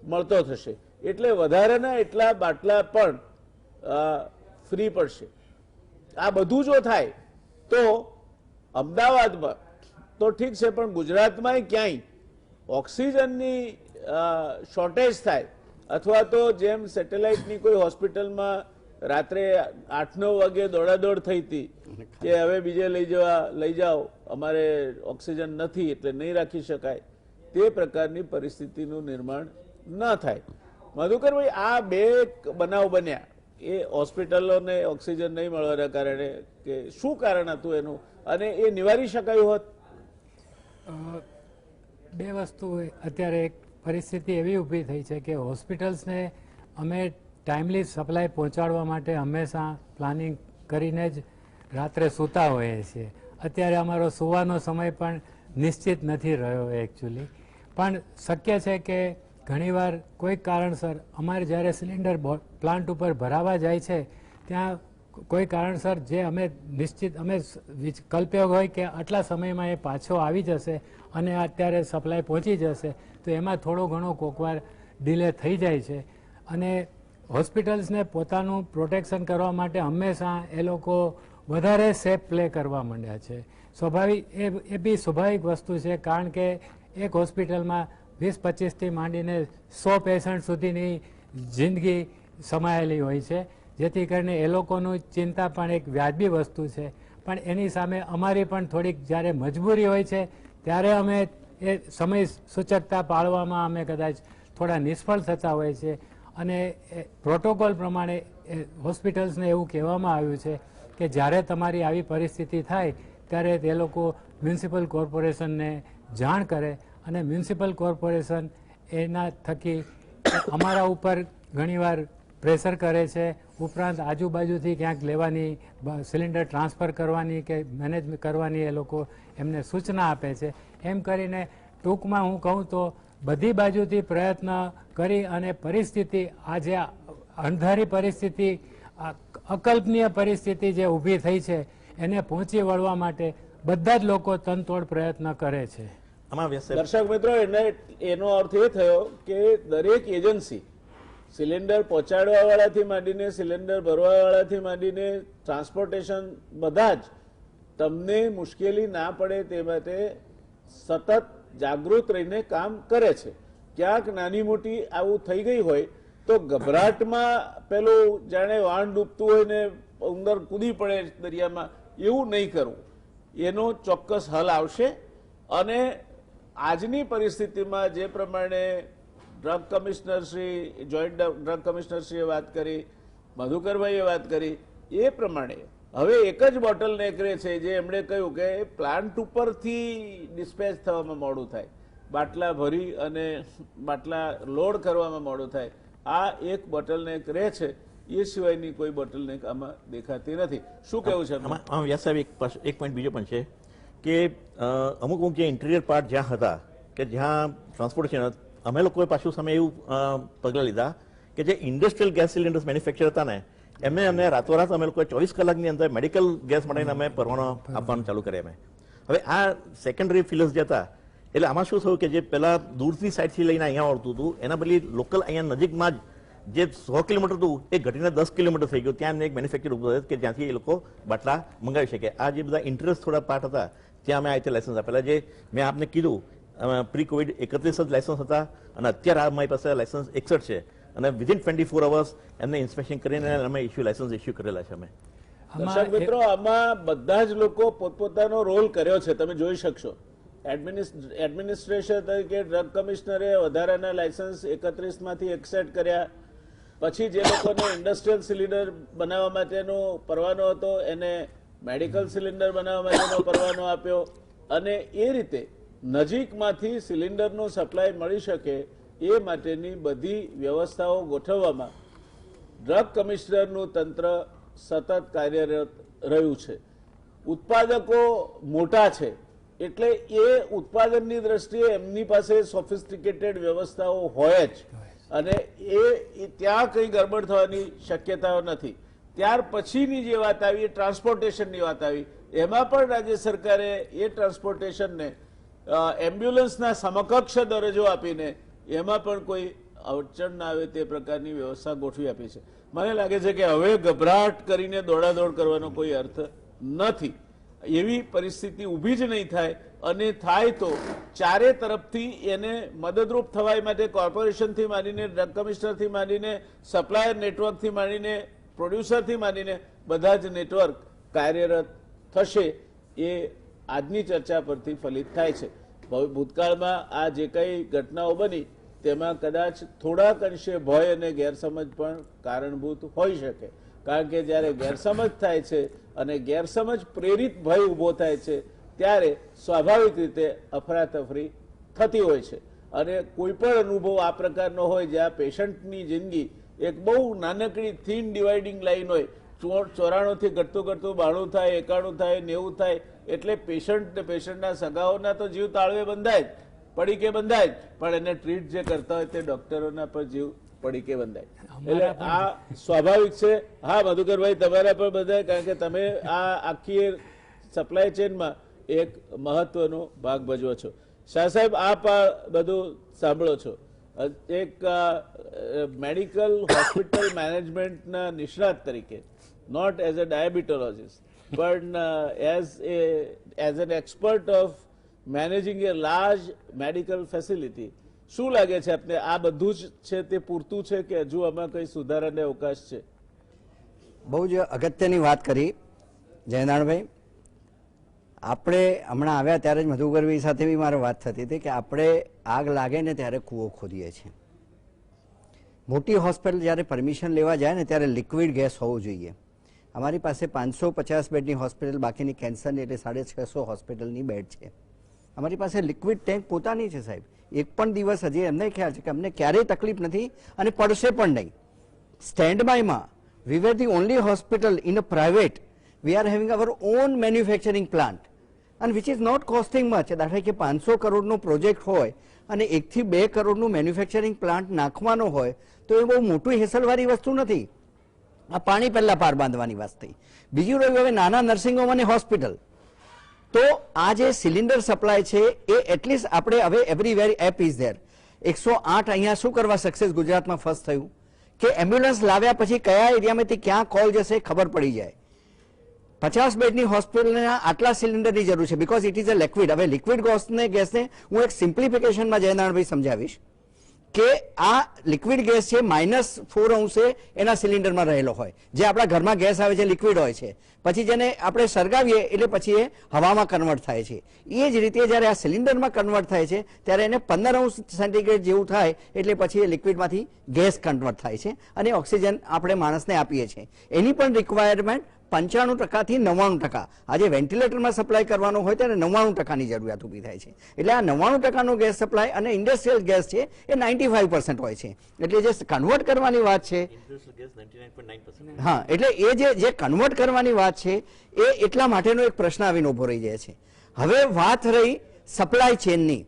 મળતો થશે. એટલે વધારાના એટલા બાટલા પણ ફ્રી પડશે. આ બધું જો થાય તો અમદાવાદમાં તો ઠીક છે, પણ ગુજરાતમાં ક્યાંય ઓક્સિજનની શોર્ટેજ થાય અથવા તો જેમ સેટેલાઇટની કોઈ હોસ્પિટલમાં રાત્રે 8-9 વાગે દોડાદોડ થઈ હતી કે હવે બીજે લઈ જાઓ અમારે ઓક્સિજન નથી એટલે નહીં રાખી શકાય, તે પ્રકારની પરિસ્થિતિનું નિર્માણ ન થાય. મધુકરભાઈ, આ 2 બનાવ બન્યા એ હોસ્પિટલોને ઓક્સિજન નહીં મળવાના કારણે કે શું કારણ હતું એનું અને એ નિવારી શકાયું હોત? 2 વસ્તુ અત્યારે એક પરિસ્થિતિ એવી ઊભી થઈ છે કે હોસ્પિટલ્સને અમે ટાઈમલી સપ્લાય પહોંચાડવા માટે હંમેશા પ્લાનિંગ કરીને જ રાત્રે સૂતા હોઈએ છીએ. અત્યારે અમારો સુવાનો સમય પણ નિશ્ચિત નથી રહ્યો એકચ્યુઅલી. પણ શક્ય છે કે ઘણીવાર કોઈક કારણસર અમારે જ્યારે સિલિન્ડર પ્લાન્ટ ઉપર ભરાવા જાય છે ત્યાં કોઈ કારણસર જે અમે નિશ્ચિત અમે કલ્પ્યો હોય કે આટલા સમયમાં એ પાછો આવી જશે અને અત્યારે સપ્લાય પહોંચી જશે, તો એમાં થોડો ઘણો કોકવાર ડિલે થઈ જાય છે. અને હોસ્પિટલ્સને પોતાનું પ્રોટેક્શન કરવા માટે હંમેશા એ લોકો વધારે સેફ પ્લે કરવા માંડ્યા છે. સ્વાભાવિક એ બી સ્વાભાવિક વસ્તુ છે, કારણ કે એક હોસ્પિટલમાં 20-25થી માંડીને 100 પેશન્ટ સુધીની જિંદગી સમાયેલી હોય છે, જેથી કરીને એ લોકોનું ચિંતા પણ એક વ્યાજબી વસ્તુ છે. પણ એની સામે અમારી પણ થોડીક જ્યારે મજબૂરી હોય છે ત્યારે અમે એ સમય સૂચકતા પાળવામાં અમે કદાચ થોડા નિષ્ફળ થતા હોય છે. અને પ્રોટોકોલ પ્રમાણે હોસ્પિટલ્સને એવું કહેવામાં આવ્યું છે કે જ્યારે તમારી આવી પરિસ્થિતિ થાય ત્યારે તે લોકો મ્યુનિસિપલ કોર્પોરેશનને જાણ કરે અને મ્યુનિસિપલ કોર્પોરેશન એના થકી અમારા ઉપર ઘણીવાર પ્રેશર કરે છે. ઉપરાંત આજુબાજુથી ક્યાંક લેવાની, સિલિન્ડર ટ્રાન્સફર કરવાની કે મેનેજ કરવાની એ લોકો એમને સૂચના આપે છે. એમ કરીને ટૂંકમાં હું કહું તો બધી બાજુથી પ્રયત્ન કરી અને પરિસ્થિતિ, આ જે અણધારી પરિસ્થિતિ, અકલ્પનીય પરિસ્થિતિ જે ઊભી થઈ છે એને પહોંચી વળવા માટે બધા જ લોકો તનતોડ પ્રયત્ન કરે છે. દર્શક મિત્રો, એનો અર્થ એ થયો કે દરેક એજન્સી સિલિન્ડર પહોંચાડવા વાળાથી માંડીને સિલિન્ડર ભરવા વાળાથી માંડીને ટ્રાન્સપોર્ટેશન બધા જ તમને મુશ્કેલી ના પડે તે માટે સતત જાગૃત રહીને કામ કરે છે. ક્યાંક નાની મોટી આવું થઈ ગઈ હોય તો ગભરાટમાં પેલું જાણે વાણ ડૂબતું હોય ને ઉંદર કૂદી પડે દરિયામાં, એવું નહીં કરવું. એનો ચોક્કસ હલ આવશે. અને આજની પરિસ્થિતિમાં જે પ્રમાણે ડ્રગ કમિશનરશ્રી, જોઈન્ટ ડ્રગ કમિશનરશ્રીએ વાત કરી, મધુકરભાઈએ વાત કરી, એ પ્રમાણે હવે એક જ બોટલ નેકરે છે જે એમણે કહ્યું કે પ્લાન્ટ ઉપરથી ડિસ્પેચ થવામાં મોડું થાય, બાટલા ભરી અને બાટલા લોડ કરવામાં મોડું થાય. આ એક બોટલનેક રહે છે, એ સિવાયની કોઈ બોટલનેક આમાં દેખાતી નથી. શું કહેવું છે? વ્યાસ સાહેબ, એક પોઈન્ટ બીજો પણ છે કે અમુક જે ઇન્ટિરિયર પાર્ટ જ્યાં હતા કે જ્યાં ટ્રાન્સપોર્ટેશન, અમે લોકોએ પાછું સમય એવું પગલાં લીધા કે જે ઇન્ડસ્ટ્રીયલ ગેસ સિલિન્ડર્સ મેન્યુફેક્ચર હતા ને એમને અમને રાતોરાત અમે લોકોએ 24 કલાકની અંદર મેડિકલ ગેસ માટે અમે પરવાનો આપવાનું ચાલુ કર્યા. અમે હવે આ સેકન્ડરી ફિલર્સ જે હતા, એટલે આમાં શું થયું કે જે પહેલા દૂરની સાઈડથી લઈને અહીંયા આવતું હતું એના બદલે લોકલ અહીંયા નજીકમાં જ જે 100 કિલોમીટર હતું એ ઘટીને 10 કિલોમીટર થઈ ગયું. ત્યાં એક મેન્યુફેક્ચર ઉભું થયું કે જ્યાંથી એ લોકો બાટલા મંગાવી શકે. આ જે બધા ઇન્ટરેસ્ટ થોડા પાર્ટ હતા ત્યાં અમે આ રીતે લાયસન્સ આપેલા. જે મેં આપને કીધું પ્રી કોવિડ 31 જ લાયસન્સ હતા અને અત્યારે અમારી પાસે લાયસન્સ 61 છે અને વિધિન 24 અવર્સ એમને ઇન્સ્પેક્શન કરીને અમે લાયસન્સ ઇસ્યુ કરેલા છે. અમે દર્શક મિત્રો, આમાં બધા જ લોકો પોતપોતાનો રોલ કર્યો છે, તમે જોઈ શકશો. એડમિનિસ્ટ્રેશન તરીકે ડ્રગ કમિશનરે વધારાના લાયસન્સ 31 માંથી એક્સેપ્ટ કર્યા. પછી જે લોકોને ઇન્ડસ્ટ્રીયલ સિલિન્ડર બનાવવા માટેનો પરવાનો હતો એને મેડિકલ સિલિન્ડર બનાવવા માટેનો પરવાનો આપ્યો. અને એ રીતે નજીકમાંથી સિલિન્ડરનો સપ્લાય મળી શકે એ માટેની બધી વ્યવસ્થાઓ ગોઠવવામાં ડ્રગ કમિશનરનું તંત્ર સતત કાર્યરત રહ્યું છે. ઉત્પાદકો મોટા છે એટલે એ ઉત્પાદનની દ્રષ્ટિએ એમની પાસે સોફિસ્ટિકેટેડ વ્યવસ્થાઓ હોય જ, અને એ ત્યાં કંઈ ગડબડ થવાની શક્યતાઓ નથી. ત્યાર પછીની જે વાત આવી એ ટ્રાન્સપોર્ટેશનની વાત આવી. એમાં પણ રાજ્ય સરકારે એ ટ્રાન્સપોર્ટેશનને એમ્બ્યુલન્સના સમકક્ષ દરજ્જો આપીને એમાં પણ કોઈ અડચણ ના આવે તે પ્રકારની વ્યવસ્થા ગોઠવી આપી છે. મને લાગે છે કે હવે ગભરાટ કરીને દોડાદોડ કરવાનો કોઈ અર્થ નથી. એવી પરિસ્થિતિ ઊભી જ નહીં થાય, અને થાય તો ચારે તરફથી એને મદદરૂપ થવા માટે કોર્પોરેશનથી માંડીને, ડ્રગ કમિશનરથી માંડીને, સપ્લાયર નેટવર્કથી માંડીને, પ્રોડ્યુસરથી માંડીને બધા જ નેટવર્ક કાર્યરત થશે. એ આજની ચર્ચા પરથી ફલિત થાય છે. ભૂતકાળમાં આ જે કંઈ ઘટનાઓ બની તેમાં કદાચ થોડાક અંશે ભય અને ગેરસમજ પણ કારણભૂત હોઈ શકે. કારણ કે જ્યારે ગેરસમજ થાય છે અને ગેરસમજ પ્રેરિત ભય ઊભો થાય છે ત્યારે સ્વાભાવિક રીતે અફરાતફરી થતી હોય છે. અને કોઈ પણ અનુભવ આ પ્રકારનો હોય જ્યાં પેશન્ટની જિંદગી એક બહુ નાનકડી થીન ડિવાઇડિંગ લાઈન હોય 94 થી ઘટતું ઘટતું 92 થાય, 91 થાય, 90 થાય, એટલે પેશન્ટ ને પેશન્ટના સગાઓના તો જીવ તાળવે બંધાય જ, પડીકે બંધાય જ, પણ એને ટ્રીટ જે કરતા હોય તે ડોક્ટરોના પર જીવ પડીકે બંધાય. એટલે આ સ્વાભાવિક છે. હા મધુકરભાઈ, તમારા પર બંધાય, કારણ કે તમે આ આખી સપ્લાય ચેનમાં એક મહત્વનો ભાગ ભજવો છો. શાહ સાહેબ, આપ આ બધું સાંભળો છો, એક મેડિકલ હોસ્પિટલ મેનેજમેન્ટના નિષ્ણાત તરીકે, નોટ એઝ અ ડાયાબિટોલોજીસ્ટ પણ as an expert of managing A large medical facility, શું લાગે છે આપને, આ બધું જ છે તે પૂરતું છે કે હજુ આમાં કંઈ સુધારાને અવકાશ છે? બહુ જ અગત્યની વાત કરી જયનારાયણભાઈ. આપણે હમણાં આવ્યા ત્યારે જ મધુકરભાઈ સાથે બી મારે વાત થતી હતી કે આપણે આગ લાગે ને ત્યારે કૂવો ખોદીએ છીએ. મોટી હોસ્પિટલ જ્યારે પરમિશન લેવા જાય ને ત્યારે લિક્વિડ ગેસ હોવો જોઈએ. અમારી પાસે 550 બેડની હોસ્પિટલ, બાકીની કેન્સરની એટલે 650 હોસ્પિટલની બેડ છે. અમારી પાસે લિક્વિડ ટેન્ક પોતાની છે સાહેબ. એક પણ દિવસ હજી એમને ખ્યાલ છે કે અમને ક્યારેય તકલીફ નથી અને પડશે પણ નહીં. સ્ટેન્ડ બાયમાં we were the only hospital in a private, we are having our own manufacturing plant and which is not costing much. દાખલા કે 500 કરોડનો પ્રોજેક્ટ હોય અને 1 થી 2 કરોડનું મેન્યુફેક્ચરિંગ પ્લાન્ટ નાખવાનો હોય તો એ બહુ મોટી હેસલવાળી વસ્તુ નથી. આ પાણી પહેલા પાર બાંધવાની વાત થઈ. બીજું રહ્યું હવે નાના નર્સિંગ હોમ અને હોસ્પિટલ, તો આ જે સિલિન્ડર સપ્લાય છે એ એટલીસ્ટ આપણે હવે એવરીવેર એપ ઇઝ ધેર. 108 અહીંયા શું કરવા સક્સેસ ગુજરાતમાં ફર્સ્ટ થયું કે એમ્બ્યુલન્સ લાવ્યા પછી કયા એરિયામાંથી ક્યાં કોલ જશે ખબર પડી જાય. 50 બેડની હોસ્પિટલના આટલા સિલિન્ડરની જરૂર છે because it is a liquid. હવે લિક્વિડ ગેસને હું એક સિમ્પ્લિફિકેશનમાં જયનારાયણભાઈ સમજાવીશ કે આ લિક્વિડ ગેસ છે -4 અંશે એના સિલિન્ડરમાં રહેલો હોય, જે આપણા ઘરમાં ગેસ આવે છે લિક્વિડ હોય છે, પછી જેને આપણે સળગાવીએ એટલે પછી એ હવામાં કન્વર્ટ થાય છે. એ જ રીતે જ્યારે આ સિલિન્ડરમાં કન્વર્ટ થાય છે ત્યારે એને 15 અંશ સેન્ટીગ્રેડ જેવું થાય એટલે પછી એ લિક્વિડમાંથી ગેસ કન્વર્ટ થાય છે અને ઓક્સિજન આપણે માણસને આપીએ છીએ. એની પણ રિક્વાયરમેન્ટ 95% થી 99%. આજે વેન્ટિલેટરમાં સપ્લાય કરવાનો હોય ત્યારે 99%ની જરૂરિયાત ઊભી થાય છે. એટલે આ 99%નો ગેસ સપ્લાય અને ઇન્ડસ્ટ્રીયલ ગેસ છે એ 95% હોય છે. એટલે જે કન્વર્ટ કરવાની વાત છે, હા, એટલે એ જે કન્વર્ટ કરવાની વાત છે એ એટલા માટેનો એક પ્રશ્ન આવીને ઉભો રહી જાય છે. હવે વાત રહી સપ્લાય ચેનની.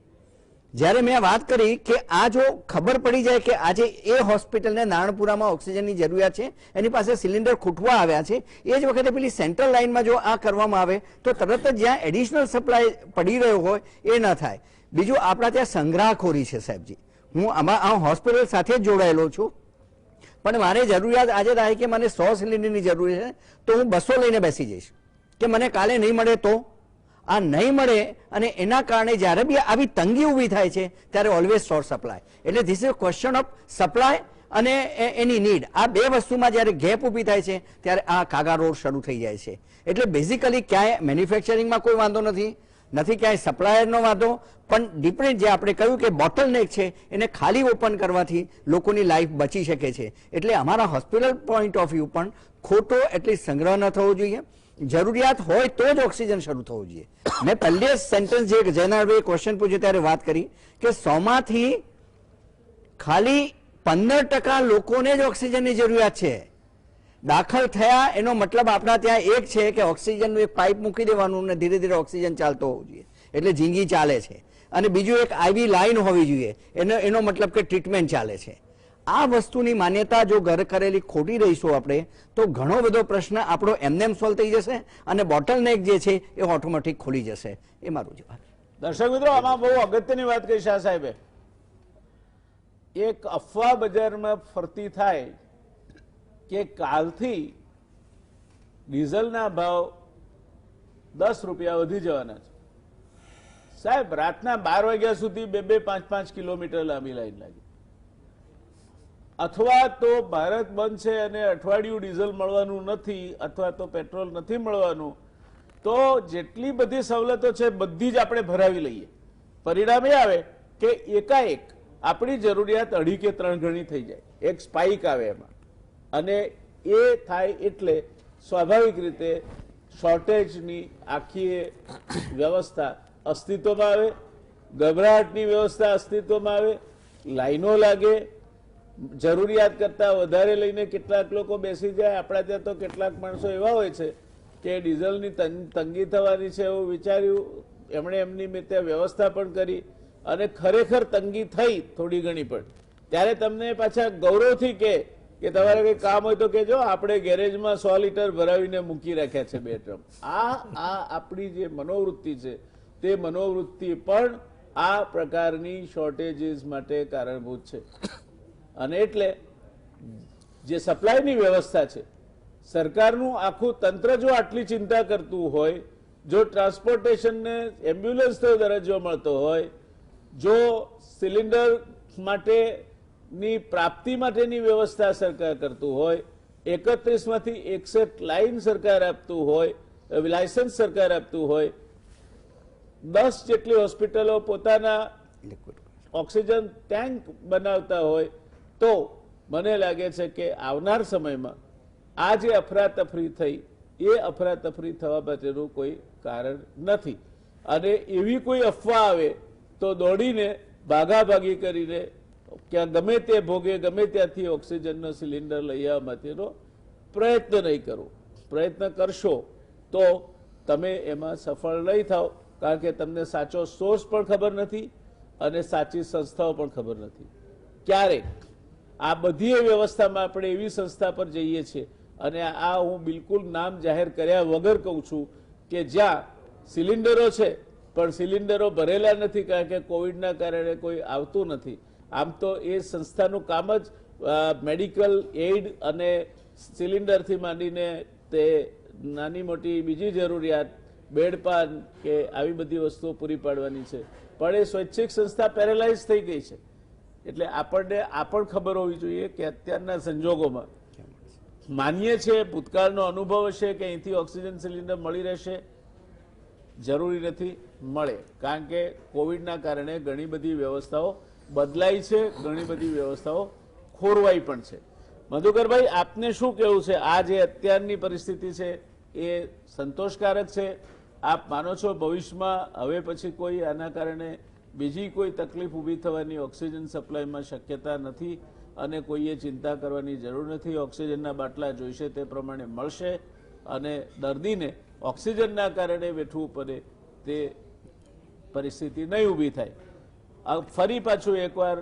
જ્યારે મેં વાત કરી કે આ જો ખબર પડી જાય કે આજે એ હોસ્પિટલને નારણપુરામાં ઓક્સિજનની જરૂરિયાત છે, એની પાસે સિલિન્ડર ખૂટવા આવ્યા છે, એ જ વખતે પેલી સેન્ટ્રલ લાઇનમાં જો આ કરવામાં આવે તો તરત જ જ્યાં એડિશનલ સપ્લાય પડી રહ્યો હોય એ ન થાય. બીજું આપણા ત્યાં સંગ્રહખોરી છે સાહેબજી. હું આમાં આ હોસ્પિટલ સાથે જ જોડાયેલો છું, પણ મારે જરૂરિયાત આજે થાય કે મને 100 સિલિન્ડરની જરૂર છે તો હું 200 લઈને બેસી જઈશ કે મને કાલે નહીં મળે તો. આ નહીં મળે અને એના કારણે જ્યારે બી આવી તંગી ઊભી થાય છે ત્યારે ઓલવેઝ શોર્ટ સપ્લાય. એટલે this is question of supply અને એની નીડ. આ બે વસ્તુમાં જ્યારે ગેપ ઊભી થાય છે ત્યારે આ કાગા રોડ શરૂ થઈ જાય છે. એટલે બેઝિકલી ક્યાંય મેન્યુફેક્ચરિંગમાં કોઈ વાંધો નથી ક્યાંય સપ્લાયરનો વાંધો, પણ ડિફરન્ટ જે આપણે કહ્યું કે બોટલનેક છે એને ખાલી ઓપન કરવાથી લોકોની લાઈફ બચી શકે છે. એટલે અમારા હોસ્પિટલ પોઈન્ટ ઓફ વ્યૂ પણ ખોટો એટલીસ્ટ સંગ્રહ ન થવો જોઈએ. જરૂરિયાત હોય તો જ ઓક્સિજન શરૂ થવું જોઈએ. મેં પહેલી સેન્ટેન્સ જે જયનારાયણભાઈએ ક્વેશ્ચન પૂછ્યો ત્યારે વાત કરી કે 100માંથી ખાલી 15% લોકોને જ ઓક્સિજનની જરૂરિયાત છે. દાખલ થયા એનો મતલબ આપણા ત્યાં એક છે કે ઓક્સિજનનું એક પાઇપ મૂકી દેવાનું અને ધીરે ધીરે ઓક્સિજન ચાલતો હોવું જોઈએ એટલે જિંદગી ચાલે છે. અને બીજું એક આઈવી લાઈન હોવી જોઈએ, એનો મતલબ કે ટ્રીટમેન્ટ ચાલે છે. આ વસ્તુની માન્યતા જો ઘર કરેલી ખોટી રહીશું આપણે તો ઘણો બધો પ્રશ્ન આપણો એમને સોલ્વ થઈ જશે અને બોટલનેક જે છે એ ઓટોમેટિક ખુલી જશે. એ મારું જવાબ. દર્શક મિત્રો, આમાં બહુ અગત્યની વાત કહી શાહ સાહેબે. એક અફવા બજારમાં ફરતી થાય કે કાલથી ડીઝલના ભાવ 10 રૂપિયા વધી જવાના છે. સાહેબ, રાતના 12 વાગ્યા સુધી 2-5 કિલોમીટર લાંબી લાઈન લાગી. અથવા તો ભારત બંધ છે અને અઠવાડિયું ડીઝલ મળવાનું નથી અથવા તો પેટ્રોલ નથી મળવાનું, તો જેટલી બધી સવલતો છે બધી જ આપણે ભરાવી લઈએ. પરિણામ એ આવે કે એકાએક આપણી જરૂરિયાત 2 કે 3 ગણી થઈ જાય. એક સ્પાઇક આવે એમાં, અને એ થાય એટલે સ્વાભાવિક રીતે શોર્ટેજની આખી વ્યવસ્થા અસ્તિત્વમાં આવે, ગભરાટની વ્યવસ્થા અસ્તિત્વમાં આવે, લાઈનો લાગે, જરૂરિયાત કરતા વધારે લઈને કેટલાક લોકો બેસી જાય. આપણા ત્યાં તો કેટલાક માણસો એવા હોય છે કે ડીઝલની તંગી થવાની છે એવું વિચાર્યું, એમણે એમની રીતે વ્યવસ્થા પણ કરી અને ખરેખર તંગી થઈ થોડી ઘણી પણ, ત્યારે તમને પાછા ગૌરવથી કે તમારે કંઈ કામ હોય તો કહેજો, આપણે ગેરેજમાં 100 લીટર ભરાવીને મૂકી રાખ્યા છે 2 ડ્રમ. આ આપણી જે મનોવૃત્તિ છે તે મનોવૃત્તિ પણ આ પ્રકારની શોર્ટેજીસ માટે કારણભૂત છે. અને એટલે જે સપ્લાયની વ્યવસ્થા છે, સરકારનું આખું તંત્ર જો આટલી ચિંતા કરતું હોય, જો ટ્રાન્સપોર્ટેશનને એમ્બ્યુલન્સનો દરજ્જો મળતો હોય, જો સિલિન્ડર માટેની પ્રાપ્તિ માટેની વ્યવસ્થા સરકાર કરતું હોય, 31 માંથી 61 લાઈન સરકાર આપતું હોય, લાયસન્સ સરકાર આપતું હોય, 10 જેટલી હોસ્પિટલો પોતાના ઓક્સિજન ટેન્ક બનાવતા હોય, તો મને લાગે છે કે આવનાર સમયમાં આ જે અફરાતફરી થઈ એ અફરાતફરી થવા માટેનું કોઈ કારણ નથી. અને એવી કોઈ અફવા આવે તો દોડીને ભાગાભાગી કરીને ક્યાં ગમે તે ભોગે ગમે ત્યાંથી ઓક્સિજનનો સિલિન્ડર લઈ આવવા માટેનો પ્રયત્ન નહીં કરો. પ્રયત્ન કરશો તો તમે એમાં સફળ નહીં થાવ, કારણ કે તમને સાચો સોર્સ પણ ખબર નથી અને સાચી સંસ્થાઓ પણ ખબર નથી. ક્યારેક આ બધી વ્યવસ્થામાં આપણે એવી સંસ્થા પર જઈએ છીએ, અને આ હું બિલકુલ નામ જાહેર કર્યા વગર કહું છું, કે જ્યાં સિલિન્ડરો છે પણ સિલિન્ડરો ભરેલા નથી, કારણ કે કોવિડના કારણે કોઈ આવતું નથી. આમ તો એ સંસ્થાનું કામ જ મેડિકલ એઇડ અને સિલિન્ડરથી માંડીને તે નાની મોટી બીજી જરૂરિયાત, બેડપાન કે આવી બધી વસ્તુઓ પૂરી પાડવાની છે. પણ એ સ્વૈચ્છિક સંસ્થા પેરેલાઇઝ થઈ ગઈ છે. એટલે આપણને આ પણ ખબર હોવી જોઈએ કે અત્યારના સંજોગોમાં માન્ય છે, ભૂતકાળનો અનુભવ હશે કે અહીંથી ઓક્સિજન સિલિન્ડર મળી રહેશે, જરૂરી નથી મળે. કારણ કે કોવિડના કારણે ઘણી બધી વ્યવસ્થાઓ બદલાઈ છે, ઘણી બધી વ્યવસ્થાઓ ખોરવાઈ પણ છે. મધુકરભાઈ, આપને શું કહેવું છે? આ જે અત્યારની પરિસ્થિતિ છે એ સંતોષકારક છે? આપ માનો છો ભવિષ્યમાં હવે પછી કોઈ આના કારણે બીજી કોઈ તકલીફ ઊભી થવાની ઓક્સિજન સપ્લાયમાં શક્યતા નથી અને કોઈએ ચિંતા કરવાની જરૂર નથી? ઓક્સિજનના બાટલા જોઈશે તે પ્રમાણે મળશે અને દર્દીને ઓક્સિજનના કારણે વેઠવું પડે તે પરિસ્થિતિ નહીં ઊભી થાય. ફરી પાછું એકવાર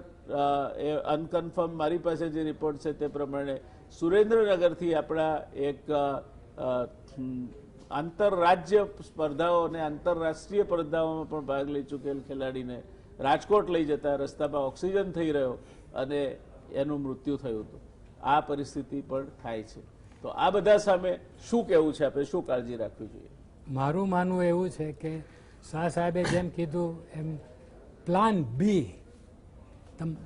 અનકન્ફર્મ મારી પાસે જે રિપોર્ટ છે તે પ્રમાણે સુરેન્દ્રનગરથી આપણા એક આંતરરાજ્ય સ્પર્ધાઓ અને આંતરરાષ્ટ્રીય સ્પર્ધાઓમાં પણ ભાગ લઈ ચૂકેલ ખેલાડીને રાજકોટ લઈ જતા રસ્તામાં ઓક્સિજન થઈ રહ્યો અને એનું મૃત્યુ થયું હતું. આ પરિસ્થિતિ પણ થાય છે. તો આ બધા સામે શું કહેવું છે? આપણે શું કાળજી રાખવી જોઈએ? મારું માનવું એવું છે કે શાહ સાહેબે જેમ કીધું એમ પ્લાન બી,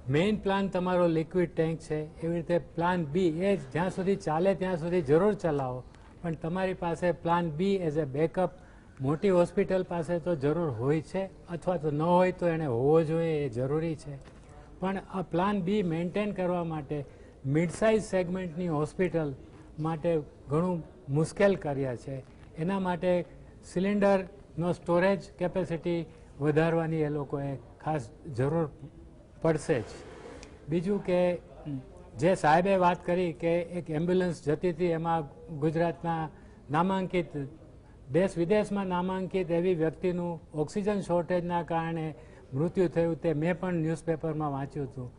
મેઇન પ્લાન તમારો લિક્વિડ ટેન્ક છે, એવી રીતે પ્લાન બી એ જ્યાં સુધી ચાલે ત્યાં સુધી જરૂર ચલાવો, પણ તમારી પાસે plan B as a backup મોટી હોસ્પિટલ પાસે તો જરૂર હોય છે, અથવા તો ન હોય તો એને હોવો જોઈએ, એ જરૂરી છે. પણ આ પ્લાન બી મેન્ટેન કરવા માટે મિડ સાઇઝ સેગમેન્ટની હોસ્પિટલ માટે ઘણું મુશ્કેલ કાર્ય છે. એના માટે સિલિન્ડરનો સ્ટોરેજ કેપેસિટી વધારવાની એ લોકોએ ખાસ જરૂર પડશે જ. બીજું કે જે સાહેબે વાત કરી કે એક એમ્બ્યુલન્સ જતી હતી, એમાં ગુજરાતના નામાંકિત, દેશ વિદેશમાં નામાંકિત એવી વ્યક્તિનું ઓક્સિજન શોર્ટેજના કારણે મૃત્યુ થયું, તે મેં પણ ન્યૂઝપેપરમાં વાંચ્યું હતું.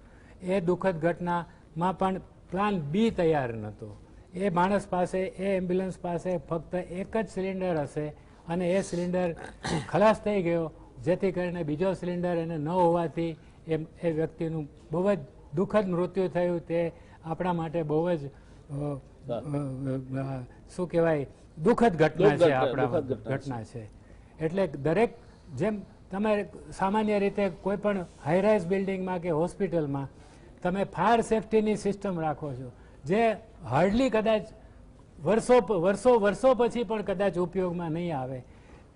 એ દુઃખદ ઘટનામાં પણ પ્લાન બી તૈયાર નહોતો. એ માણસ પાસે, એ એમ્બ્યુલન્સ પાસે ફક્ત એક જ સિલિન્ડર હશે અને એ સિલિન્ડર ખલાસ થઈ ગયો, જેથી કરીને બીજો સિલિન્ડર એને ન હોવાથી એ વ્યક્તિનું બહુ જ દુઃખદ મૃત્યુ થયું. તે આપણા માટે બહુ જ શું કહેવાય, દુઃખદ ઘટના છે, આપણા ઘટના છે. એટલે દરેક, જેમ તમે સામાન્ય રીતે કોઈ પણ હાઈરાઇઝ બિલ્ડિંગમાં કે હોસ્પિટલમાં તમે ફાયર સેફટીની સિસ્ટમ રાખો છો, જે હાર્ડલી કદાચ વર્ષો પછી પણ કદાચ ઉપયોગમાં નહીં આવે,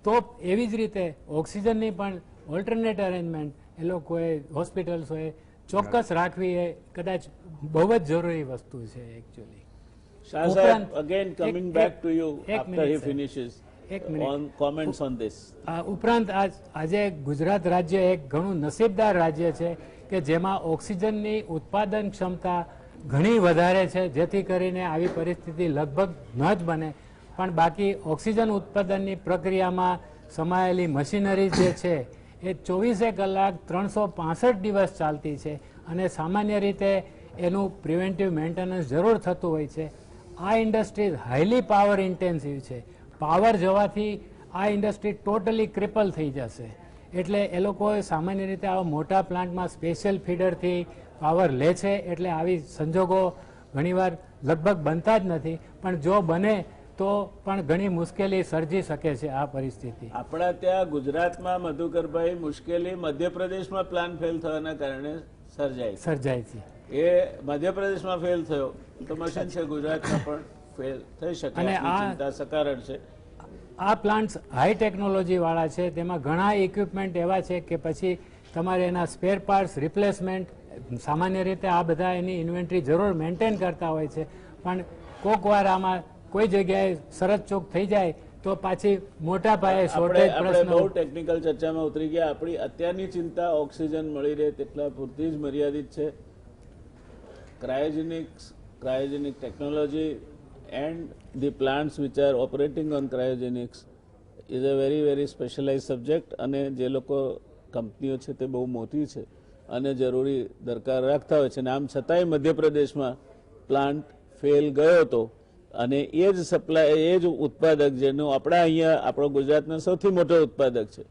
તો એવી જ રીતે ઓક્સિજનની પણ ઓલ્ટરનેટ અરેન્જમેન્ટ એ લોકોએ, હોસ્પિટલ્સોએ ચોક્કસ રાખવી એ કદાચ બહુ જ જરૂરી વસ્તુ છે એકચ્યુઅલી. શાહ સાહેબ, again coming back to you after he finishes, એક મિનિટ comments on this. ઉપરાંત આજે ગુજરાત રાજ્ય એક ઘણું નસીબદાર રાજ્ય છે કે જેમાં ઓક્સિજનની ઉત્પાદન ક્ષમતા ઘણી વધારે છે, જેથી કરીને આવી પરિસ્થિતિ લગભગ ન જ બને. પણ બાકી ઓક્સિજન ઉત્પાદનની પ્રક્રિયામાં સમાયેલી મશીનરી જે છે એ 24 કલાક 365 દિવસ ચાલતી છે અને સામાન્ય રીતે એનું પ્રિવેન્ટિવ મેન્ટેનન્સ જરૂર થતું હોય છે. આ ઇન્ડસ્ટ્રી હાઈલી પાવર ઇન્ટેન્સિવ છે. પાવર જવાથી આ ઇન્ડસ્ટ્રી ટોટલી ક્રિપલ થઈ જશે. એટલે એ લોકો સામાન્ય રીતે આવા મોટા પ્લાન્ટમાં સ્પેશિયલ ફીડરથી પાવર લે છે, એટલે આવી સંજોગો ઘણીવાર લગભગ બનતા જ નથી. પણ જો બને તો પણ ઘણી મુશ્કેલી સર્જી શકે છે આ પરિસ્થિતિ. આપણા ત્યાં ગુજરાતમાં મધુકરભાઈ મુશ્કેલી મધ્યપ્રદેશમાં પ્લાન ફેલ થવાના કારણે સર્જાય છે. એ મધ્યપ્રદેશમાં ફેલ થયો તો મશીન છે ગુજરાતમાં પણ ફેલ થઈ શકે. અને આ ચિંતા સકારણ છે. આ પ્લાન્ટ્સ હાઈ ટેકનોલોજી વાળા છે, તેમાં ઘણા ઇક્વિપમેન્ટ એવા છે કે પછી તમારે એના સ્પેર પાર્ટ્સ રિપ્લેસમેન્ટ, સામાન્ય રીતે આ બધા એની ઇન્વેન્ટરી જરૂર મેન્ટેન કરતા હોય છે. પણ કોક વાર આમાં કોઈ જગ્યાએ શરત ચોક થઈ જાય તો પાછી મોટા પાયે શોર્ટેજ આપણે પ્રશ્નો. બહુ ટેકનિકલ ચર્ચામાં ઉતરી ગયા. આપણી અત્યારની ચિંતા ઓક્સિજન મળી રહે તેટલા પૂરતી જ મર્યાદિત છે. cryogenic technology and the plants which are operating on cryogenics is a very specialized subject. અને જે લોકો કંપનીઓ છે તે બહુ મોટી છે અને જરૂરી દરકાર રાખતા હોય છે. આમ છતાંય મધ્યપ્રદેશમાં પ્લાન્ટ ફેલ ગયો હતો અને એ જ સપ્લાય, એ જ ઉત્પાદક જેનું આપણા અહીંયા આપણો ગુજરાતનો સૌથી મોટો ઉત્પાદક છે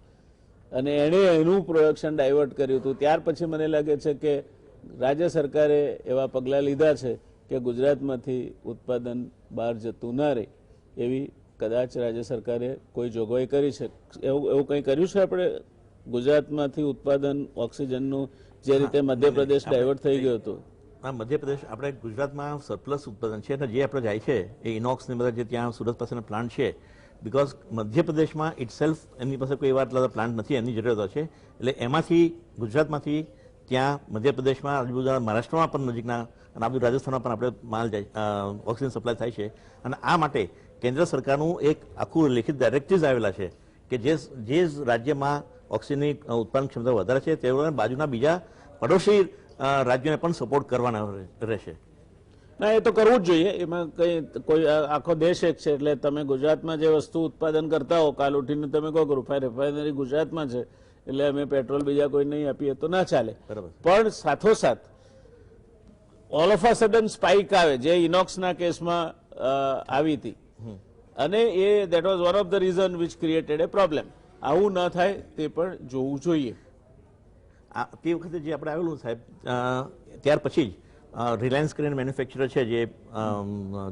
અને એણે એનું પ્રોડક્શન ડાયવર્ટ કર્યું હતું. ત્યાર પછી મને લાગે છે કે રાજ્ય સરકારે એવા પગલાં લીધા છે કે ગુજરાતમાંથી ઉત્પાદન બહાર જતું ના રહે એવી કદાચ રાજ્ય સરકારે કોઈ જોગવાઈ કરી છે. એવું કંઈ કર્યું છે આપણે ગુજરાતમાંથી ઉત્પાદન ઓક્સિજનનું, જે રીતે મધ્યપ્રદેશ ડાયવર્ટ થઈ ગયું હતું? હા, મધ્યપ્રદેશ આપણે ગુજરાતમાં સરપ્લસ ઉત્પાદન છે અને જે આપણે જાય છે એ ઇનોક્સને બધા જે ત્યાં સુરત પાસેના પ્લાન્ટ છે, બિકોઝ મધ્યપ્રદેશમાં ઇટસેલ્ફ એમની પાસે કોઈ એવા આટલા પ્લાન્ટ નથી, એમની જરૂરિયાતો છે. એટલે એમાંથી ગુજરાતમાંથી ત્યાં મધ્યપ્રદેશમાં, આજુબાજુના મહારાષ્ટ્રમાં પણ નજીકના અને આ બધું રાજસ્થાનમાં પણ આપણે માલ જાય, ઓક્સિજન સપ્લાય થાય છે. અને આ માટે કેન્દ્ર સરકારનું એક આખું લેખિત ડાયરેક્ટિવ્સ આવેલા છે કે જે રાજ્યમાં ઓક્સિજનની ઉત્પાદન ક્ષમતા વધારે છે તેઓને બાજુના બીજા પડોશી રાજ્યોને પણ સપોર્ટ કરવાના રહેશે. ના, એ તો કરવું જ જોઈએ. એમાં કંઈ કોઈ આખો દેશ એક છે એટલે તમે ગુજરાતમાં જે વસ્તુ ઉત્પાદન કરતા હો, કાલ ઉઠીને તમે કહો રિફાઇનરી ગુજરાતમાં છે એટલે અમે પેટ્રોલ બીજા કોઈ નહીં આપીએ તો ના ચાલે. પણ સાથોસાથ all of a sudden spike આવે, જે ઇનોક્સના કેસમાં આવી હતી અને એ that was one of the reason which created a problem. આવું ન થાય તે પણ જોવું જોઈએ. તે વખતે જે આપણે આવેલું સાહેબ, ત્યાર પછી જ રિલાયન્સ કરીને મેન્યુફેક્ચરર છે જે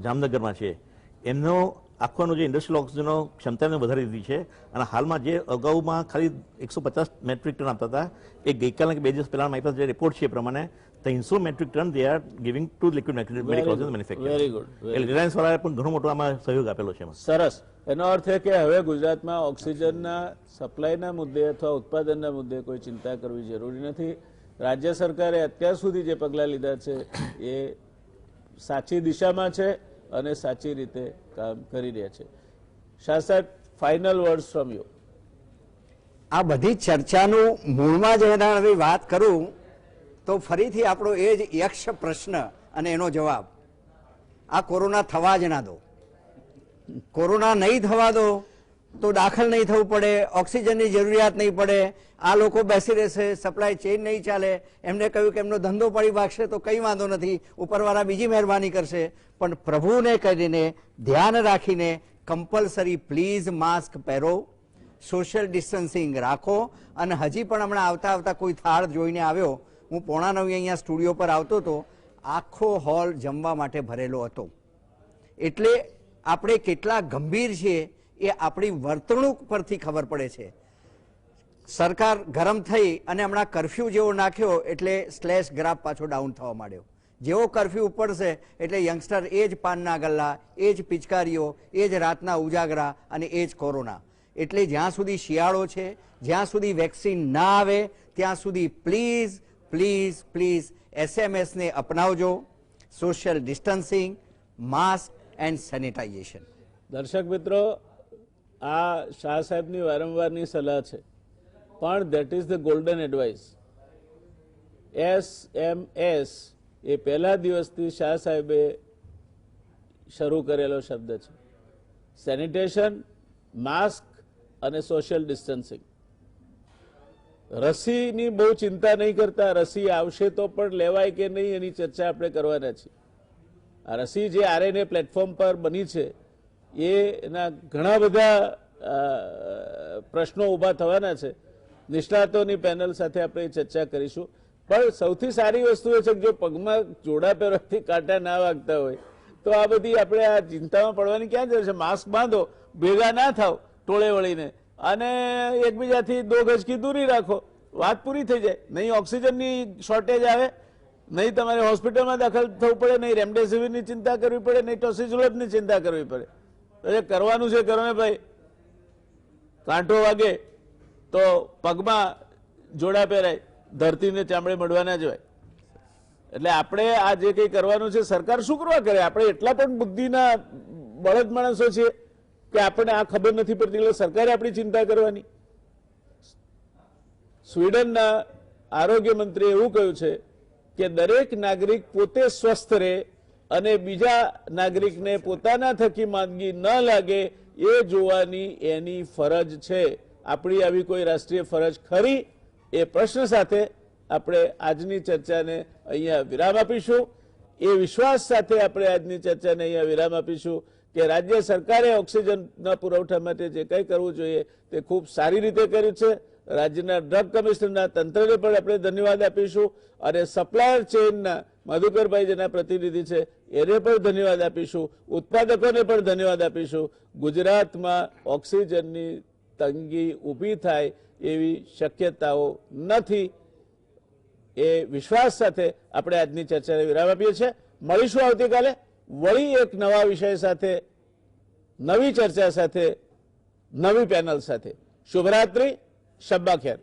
જામનગરમાં છે, એમનો આખોનો જે ઇન્ડસ્ટ્રીયલ ઓક્સિજનનો ક્ષમતાને વધારી દીધી છે. અને હાલમાં જે અગાઉમાં ખાલી 150 મેટ્રિક ટન આપતા હતા, એ ગઈકાલના કે 2 દિવસ પહેલા મારી પાસે જે રિપોર્ટ છે એ પ્રમાણે 300 metric ton they are giving to liquid medical oxygen manufacture. Very good. એટલે રિલાયન્સ વાળાએ પણ ઘણો મોટો આમાં સહયોગ આપેલો છે. સરસ. એનો અર્થ એ કે હવે ગુજરાતમાં ઓક્સિજનના સપ્લાયના મુદ્દે અથવા ઉત્પાદનના મુદ્દે કોઈ ચિંતા કરવી જરૂરી નથી. રાજ્ય સરકારે અત્યાર સુધી જે પગલાં લીધા છે એ સાચી દિશામાં છે અને સાચી રીતે કામ કરી રહ્યા છે. શાહ સાહેબ, ફાઇનલ વર્ડ્સ ફ્રોમ યુ. આ બધી ચર્ચાનું મૂળમાં જ વાત કરું તો ફરીથી આપણો એ જ યક્ષ પ્રશ્ન અને એનો જવાબ, આ કોરોના થવા જ ના દો. કોરોના નહીં થવા દો તો દાખલ નહીં થવું પડે, ઓક્સિજનની જરૂરિયાત નહીં પડે, આ લોકો બેસી રહેશે, સપ્લાય ચેઇન નહીં ચાલે. એમને કહ્યું કે એમનો ધંધો પડી ભાગશે તો કંઈ વાંધો નથી, ઉપરવાળા બીજી મહેરબાની કરશે. પણ પ્રભુને કરીને ધ્યાન રાખીને કમ્પલસરી પ્લીઝ માસ્ક પહેરો, સોશિયલ ડિસ્ટન્સિંગ રાખો. અને હજી પણ હમણાં આવતા કોઈ થાળ જોઈને આવ્યો, હું 8:45 અહીંયા સ્ટુડિયો પર આવતો હતો, આખો હોલ જમવા માટે ભરેલો હતો. એટલે આપણે કેટલા ગંભીર છીએ એ આપણી વર્તણૂક પરથી ખબર પડે છે. સરકાર ગરમ થઈ અને હમણાં કરફ્યુ જેવો નાખ્યો એટલે સ્લેશ ગ્રાફ પાછો ડાઉન થવા માંડ્યો. જેવો કરફ્યુ ઉપડશે એટલે યંગસ્ટર એ જ પાનના ગલ્લા, એ જ પિચકારીઓ, એ જ રાતના ઉજાગરા અને એ જ કોરોના. એટલે જ્યાં સુધી શિયાળો છે, જ્યાં સુધી વેક્સિન ના આવે ત્યાં સુધી પ્લીઝ પ્લીઝ પ્લીઝ એસએમએસને અપનાવજો. Social distancing, mask and sanitization. દર્શક મિત્રો, આ શાહ સાહેબની વારંવારની સલાહ છે, પણ that is the golden advice. SMS એ પહેલા દિવસથી શાહ સાહેબે શરૂ કરેલો શબ્દ છે. સેનિટેશન, માસ્ક અને સોશિયલ ડિસ્ટન્સિંગ. રસીની બહુ ચિંતા નહીં કરતા, રસી આવશે તો પણ લેવાય કે નહીં એની ચર્ચા આપણે કરવાના છીએ. આ રસી જે RNA પ્લેટફોર્મ પર બની છે એના ઘણા બધા પ્રશ્નો ઊભા થવાના છે. નિષ્ણાતોની પેનલ સાથે આપણે ચર્ચા કરીશું. પણ સૌથી સારી વસ્તુ એ છે કે જો પગમાં જોડા પહેરવાથી કાંટા ના વાગતા હોય તો આ બધી આપણે આ ચિંતામાં પડવાની ક્યાં જરૂર છે. માસ્ક બાંધો, ભેગા ના થાવ ટોળે વળીને, અને એકબીજાથી 2 ગજ કી દૂરી રાખો, વાત પૂરી થઈ જાય. નહીં ઓક્સિજનની શોર્ટેજ આવે, નહીં તમારે હોસ્પિટલમાં દાખલ થવું પડે, નહીં રેમડેસિવિરની ચિંતા કરવી પડે, નહીં ટોસિઝોલોબની ચિંતા કરવી પડે. તો જે કરવાનું છે કરો ને ભાઈ. કાંટો વાગે તો પગમાં જોડા પહેરાય, ધરતીને ચામડે મળવાના જ હોય. એટલે આપણે આ જે કંઈ કરવાનું છે, સરકાર શું કરવા કરે? આપણે એટલા પણ બુદ્ધિના બળદ માણસો છીએ કે આપણને આ ખબર નથી પડતી, એટલે સરકારે આપણી ચિંતા કરવાની. સ્વીડનના આરોગ્ય મંત્રીએ એવું કહ્યું છે કે દરેક નાગરિક પોતે સ્વસ્થ રહે અને બીજા નાગરિકને પોતાના થકી માંદગી ન લાગે એ જોવાની એની ફરજ છે. આપણી આવી કોઈ રાષ્ટ્રીય ફરજ ખરી? એ પ્રશ્ન સાથે આપણે આજની ચર્ચાને અહીંયા વિરામ આપીશું. એ વિશ્વાસ સાથે આપણે આજની ચર્ચાને અહીંયા વિરામ આપીશું કે રાજ્ય સરકારે ઓક્સિજનના પુરવઠા માટે જે કંઈ કરવું જોઈએ તે ખૂબ સારી રીતે કર્યું છે. રાજ્યના ડ્રગ કમિશનરના તંત્રને પણ આપણે ધન્યવાદ આપીશું, અને સપ્લાયર ચેઇનના મધુકરભાઈ જેના પ્રતિનિધિ છે એને પણ ધન્યવાદ આપીશું, ઉત્પાદકોને પણ ધન્યવાદ આપીશું. ગુજરાતમાં ઓક્સિજનની તંગી ઊભી થાય એવી શક્યતાઓ નથી. એ વિશ્વાસ સાથે આપણે આજની ચર્ચાને વિરામ આપીએ છીએ. મળીશું આવતીકાલે વળી એક નવા વિષય સાથે, નવી ચર્ચા સાથે, નવી પેનલ સાથે. શુભરાત્રી, શબ્બા ખેર.